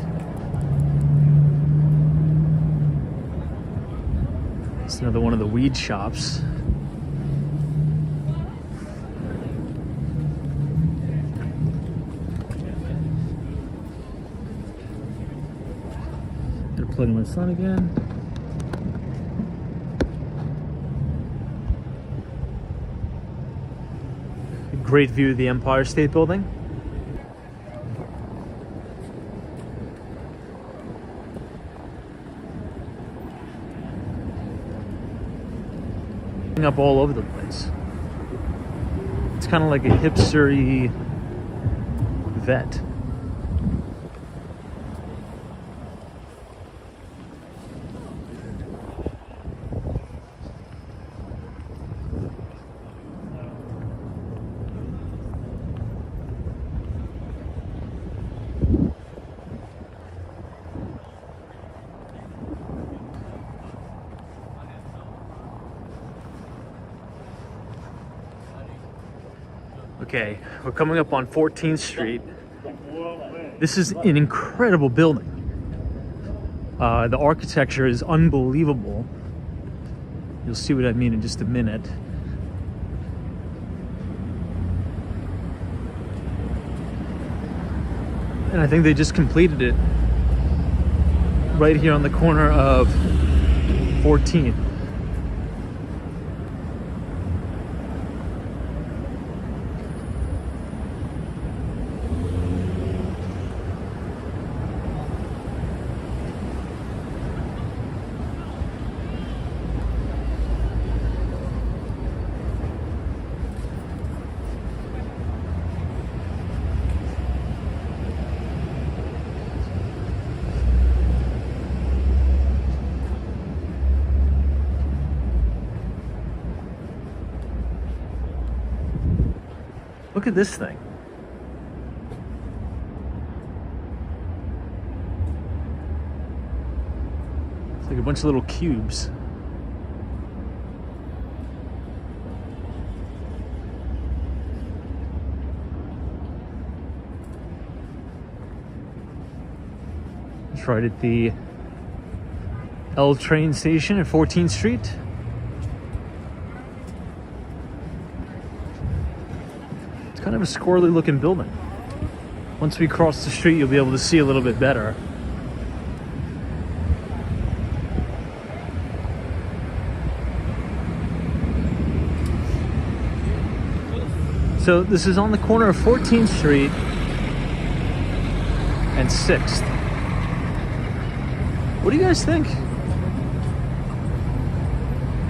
It's another one of the weed shops. Gotta plug in my son again. Great view of the Empire State Building. Up all over the place. It's kind of like a hipstery vet. Okay, we're coming up on 14th Street. This is an incredible building. The architecture is unbelievable. You'll see what I mean in just a minute. And I think they just completed it right here on the corner of 14th. Look at this thing. It's like a bunch of little cubes. It's right at the L train station at 14th Street. Kind of a squirrely looking building. Once we cross the street, you'll be able to see a little bit better. So this is on the corner of 14th Street and 6th. What do you guys think?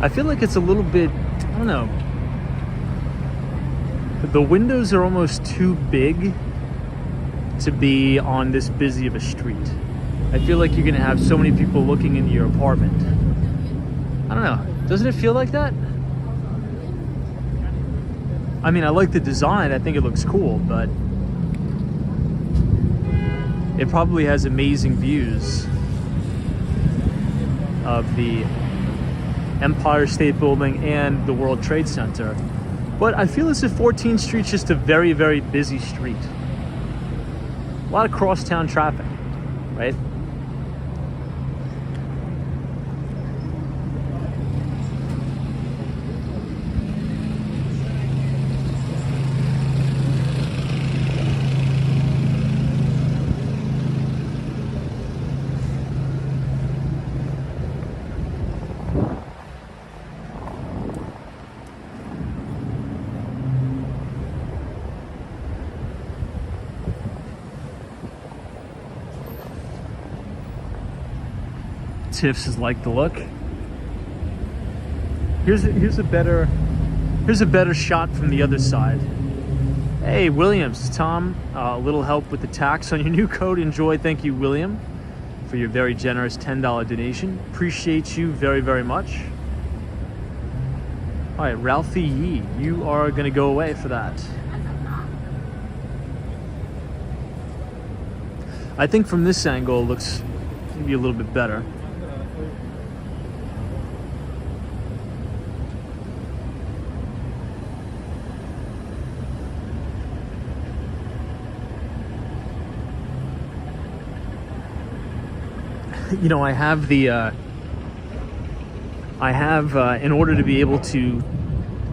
I feel like it's a little bit, I don't know. The windows are almost too big to be on this busy of a street. I feel like you're gonna have so many people looking into your apartment. I don't know, doesn't it feel like that? I mean, I like the design, I think it looks cool, but it probably has amazing views of the Empire State Building and the World Trade Center. But I feel as if 14th Street's just a very, very busy street. A lot of crosstown traffic, right? Tiff's is like the look. Here's a better shot from the other side. Hey Williams, Tom, a little help with the tax on your new code. Enjoy. Thank you, William, for your very generous $10 donation. Appreciate you very, very much. All right, Ralphie Yee, you are gonna go away for that. I think from this angle it looks maybe a little bit better. You know, I have in order to be able to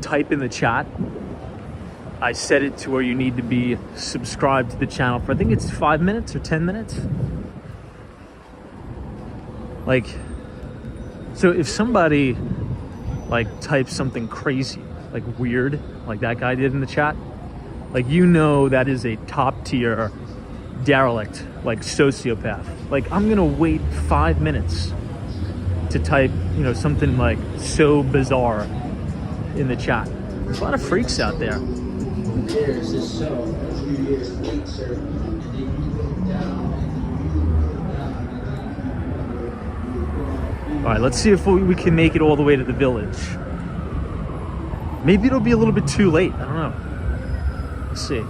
type in the chat, I set it to where you need to be subscribed to the channel for, I think it's 5 minutes or 10 minutes. Like, so if somebody like types something crazy, like weird, like that guy did in the chat, like, you know, that is a top tier derelict, like sociopath. Like, I'm gonna wait 5 minutes to type, you know, something like so bizarre in the chat. There's a lot of freaks out there. All right, let's see if we can make it all the way to the village. Maybe it'll be a little bit too late. I don't know. Let's see.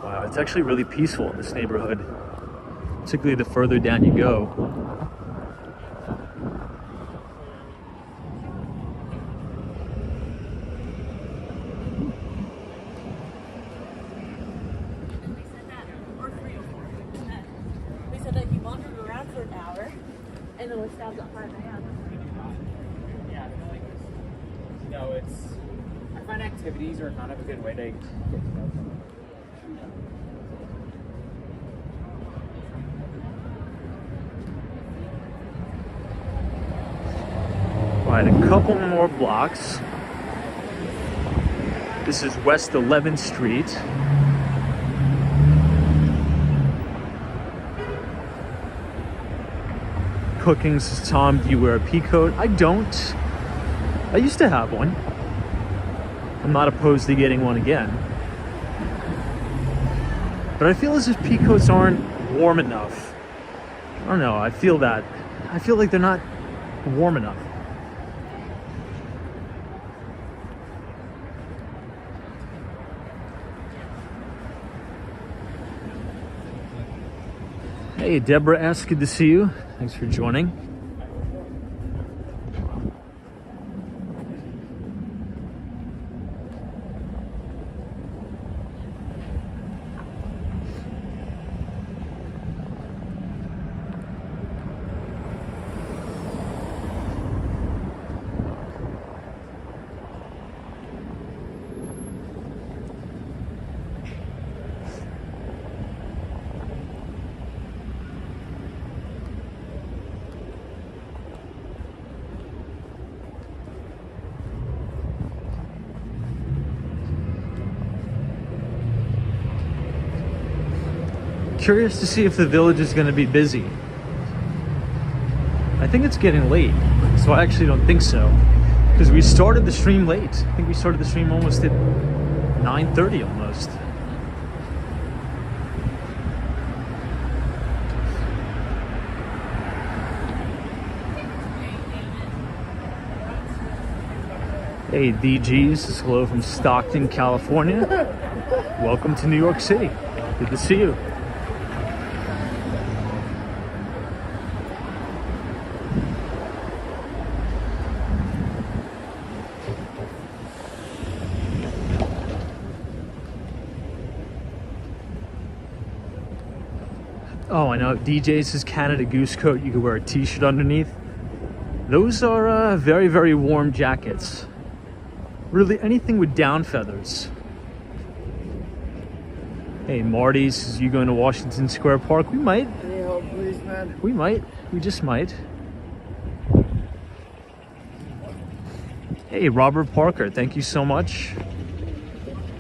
Wow, it's actually really peaceful in this neighborhood, particularly the further down you go. They said that he wandered around for an hour and then was stabbed at 5 a.m. Yeah, I feel like I find activities are kind of a good way to get to know someone. All right, a couple more blocks. This is West 11th Street. Cooking, says Tom, do you wear a pea coat? I don't. I used to have one. I'm not opposed to getting one again. But I feel as if pea coats aren't warm enough. I don't know, I feel that. I feel like they're not warm enough. Hey, Deborah S., good to see you. Thanks for joining. Curious to see if the village is going to be busy. I think it's getting late, so I actually don't think so. Because we started the stream late. I think we started the stream almost at 9:30 almost. Hey, DGs, says hello from Stockton, California. Welcome to New York City. Good to see you. Oh, I know. DJ's says Canada Goose coat. You could wear a t-shirt underneath. Those are very, very warm jackets. Really, anything with down feathers. Hey, Marty says, you going to Washington Square Park? We might. Any help, please, man? We might. We just might. Hey, Robert Parker, thank you so much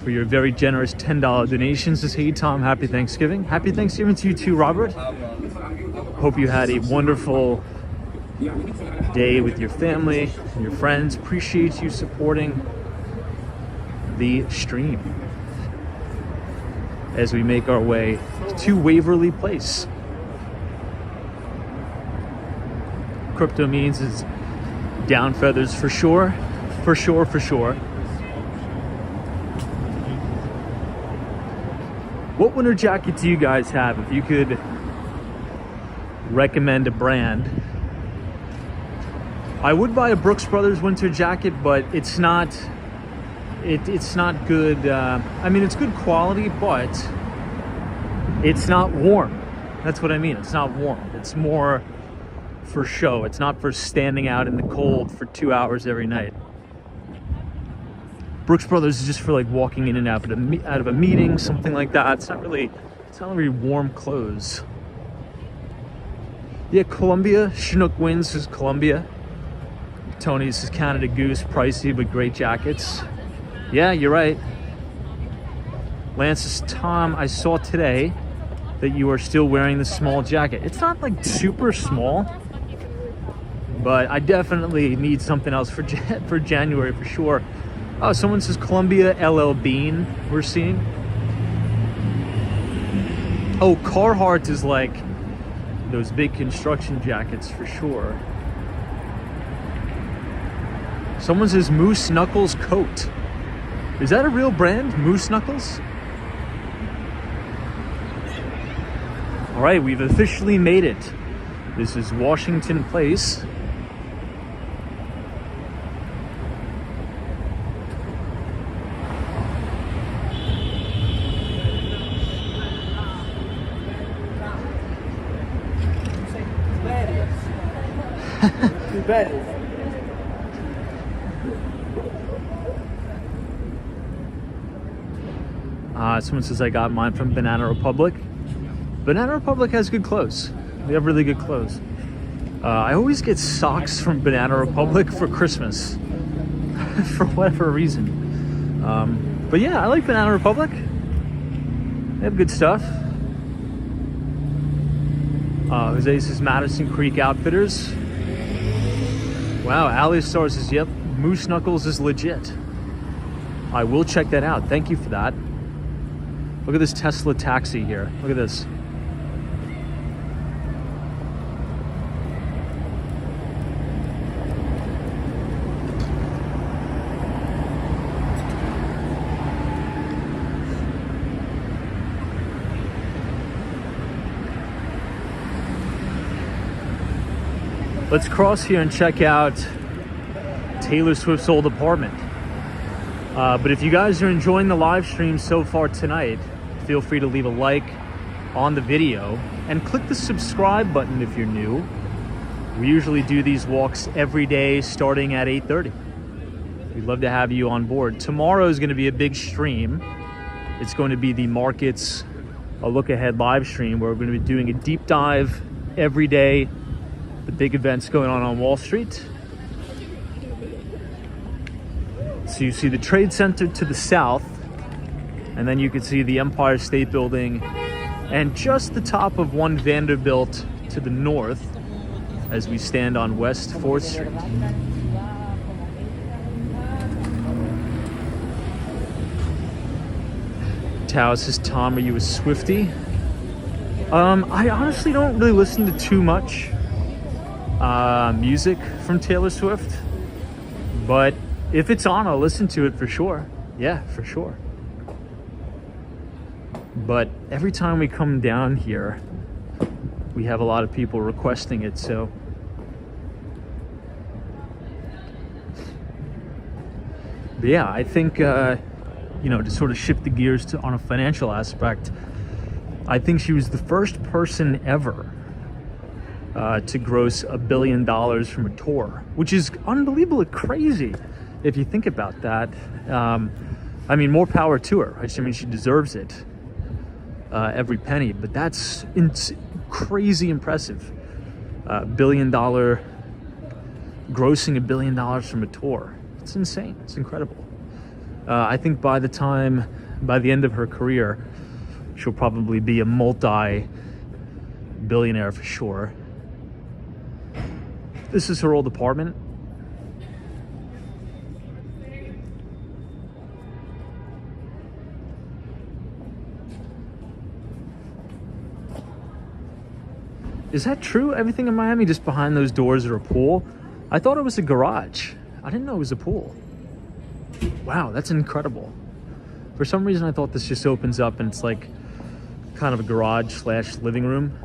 for your very generous $10 donations. Says, hey, Tom, happy Thanksgiving. Happy Thanksgiving to you too, Robert. Hope you had a wonderful day with your family and your friends. Appreciate you supporting the stream as we make our way to Waverly Place. Crypto means is down feathers for sure. For sure, for sure. What winter jacket do you guys have? If you could recommend a brand. I would buy a Brooks Brothers winter jacket, but it's not it's not good. I mean, it's good quality, but it's not warm. That's what I mean. It's not warm. It's more for show. It's not for standing out in the cold for 2 hours every night. Brooks Brothers is just for like walking in and out of a meeting, something like that. It's not really warm clothes. Yeah, Columbia. Chinook Winds is Columbia. Tony says Canada Goose, pricey but great jackets. Yeah, you're right. Lance says, Tom, I saw today that you are still wearing the small jacket. It's not like super small, but I definitely need something else for January for sure. Oh, someone says Columbia LL Bean we're seeing. Oh, Carhartt is like those big construction jackets for sure. Someone says Moose Knuckles coat. Is that a real brand? Moose Knuckles? All right, we've officially made it. This is Washington Place. Someone says I got mine from Banana Republic. Banana Republic has good clothes. They have really good clothes. I always get socks from Banana Republic for Christmas for whatever reason. But yeah, I like Banana Republic. They have good stuff. Jose says Madison Creek Outfitters. Wow, Ali Star says, yep, Moose Knuckles is legit. I will check that out. Thank you for that. Look at this Tesla taxi here. Look at this. Let's cross here and check out Taylor Swift's old apartment. But if you guys are enjoying the live stream so far tonight, feel free to leave a like on the video and click the subscribe button if you're new. We usually do these walks every day starting at 8:30. We'd love to have you on board. Tomorrow is going to be a big stream. It's going to be the Markets a Look Ahead live stream where we're going to be doing a deep dive every day, the big events going on Wall Street. So you see the Trade Center to the south, and then you can see the Empire State Building and just the top of One Vanderbilt to the north as we stand on West 4th Street. Tao says, Tom, are you a Swiftie? I honestly don't really listen to too much music from Taylor Swift, but if it's on, I'll listen to it for sure. Yeah, for sure. But every time we come down here, we have a lot of people requesting it, so. But yeah, I think, to sort of shift the gears on a financial aspect, I think she was the first person ever to gross $1 billion from a tour, which is unbelievably crazy if you think about that. More power to her. Right? She deserves it, every penny. But that's crazy impressive. $1 billion, grossing $1 billion from a tour. It's insane. It's incredible. I think by the end of her career, she'll probably be a multi-billionaire for sure. This is her old apartment. Is that true? Everything in Miami, just behind those doors are a pool? I thought it was a garage. I didn't know it was a pool. Wow, that's incredible. For some reason, I thought this just opens up and it's like kind of a garage / living room.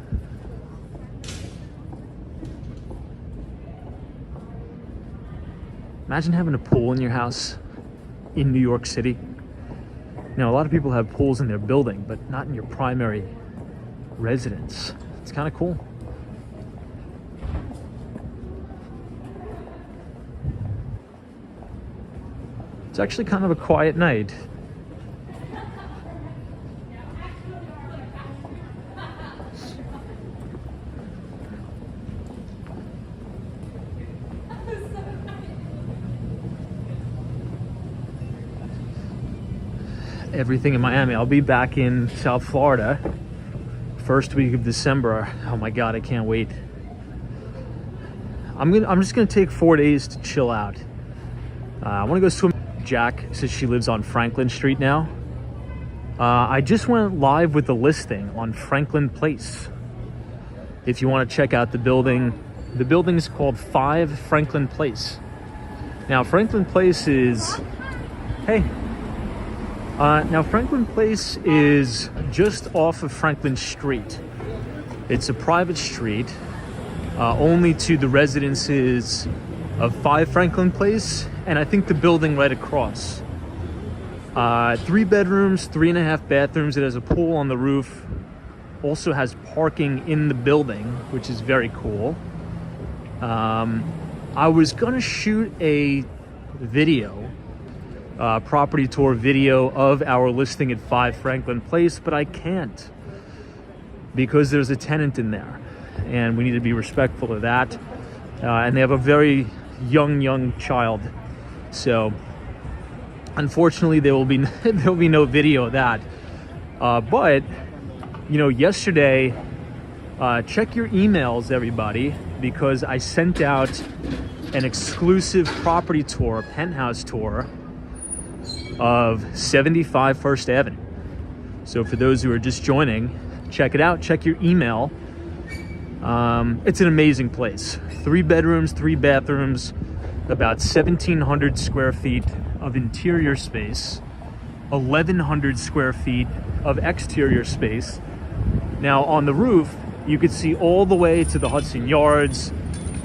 Imagine having a pool in your house in New York City. A lot of people have pools in their building, but not in your primary residence. It's kind of cool. It's actually kind of a quiet night. Everything in Miami. I'll be back in South Florida first week of December. Oh my God, I can't wait. I'm just gonna take 4 days to chill out. I want to go swim. Jack says she lives on Franklin Street now. I just went live with the listing on Franklin Place. If you want to check out the building is called 5 Franklin Place. Now Franklin Place is, Franklin Place is just off of Franklin Street. It's a private street, only to the residences of 5 Franklin Place, and I think the building right across. 3 bedrooms, 3.5 bathrooms. It has a pool on the roof. Also has parking in the building, which is very cool. I was gonna shoot a video, property tour video of our listing at 5 Franklin Place, but I can't because there's a tenant in there, and we need to be respectful of that. And they have a very young child, so unfortunately there will be no video of that. But you know, yesterday, check your emails, everybody, because I sent out an exclusive property tour, a penthouse tour of 75 First Avenue. So for those who are just joining, check it out, check your email. It's an amazing place. 3 bedrooms, 3 bathrooms, about 1,700 square feet of interior space, 1,100 square feet of exterior space. Now on the roof, you could see all the way to the Hudson Yards,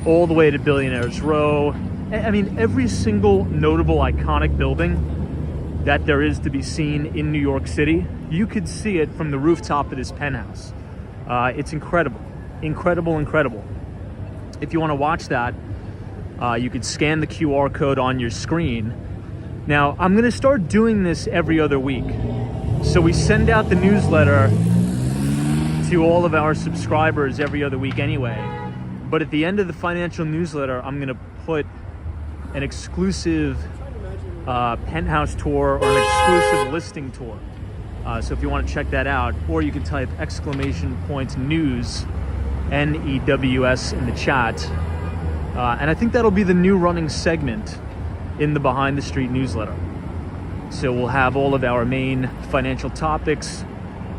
all the way to Billionaires Row. I mean, every single notable iconic building that there is to be seen in New York City, you could see it from the rooftop of this penthouse. It's incredible, incredible. If you want to watch that, you could scan the QR code on your screen. Now, I'm going to start doing this every other week. So we send out the newsletter to all of our subscribers every other week anyway. But at the end of the financial newsletter, I'm going to put an exclusive penthouse tour or an exclusive listing tour. So if you want to check that out, or you can type !news, NEWS, in the chat. And I think that'll be the new running segment in the Behind the Street newsletter. So we'll have all of our main financial topics,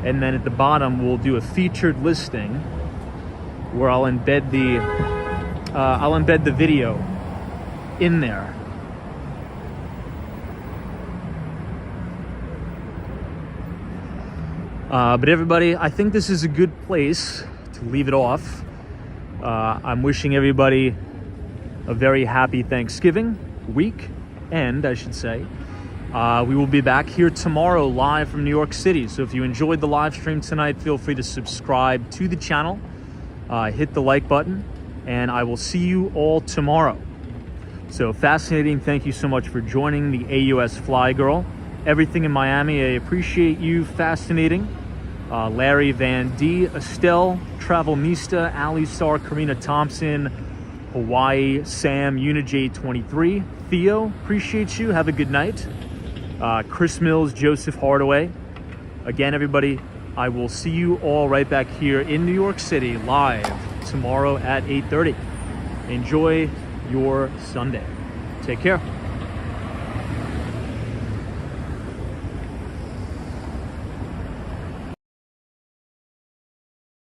and then at the bottom we'll do a featured listing where I'll embed the video in there. But everybody, I think this is a good place to leave it off. I'm wishing everybody a very happy Thanksgiving weekend, I should say. We will be back here tomorrow live from New York City. So if you enjoyed the live stream tonight, feel free to subscribe to the channel, hit the like button, and I will see you all tomorrow. So fascinating. Thank you so much for joining the AUS Fly Girl. Everything in Miami, I appreciate you. Fascinating. Larry Van D, Estelle, Travel Mista, Ali Star, Karina Thompson, Hawaii, Sam, Unij23, Theo, appreciate you. Have a good night. Chris Mills, Joseph Hardaway. Again, everybody, I will see you all right back here in New York City live tomorrow at 8:30. Enjoy your Sunday. Take care.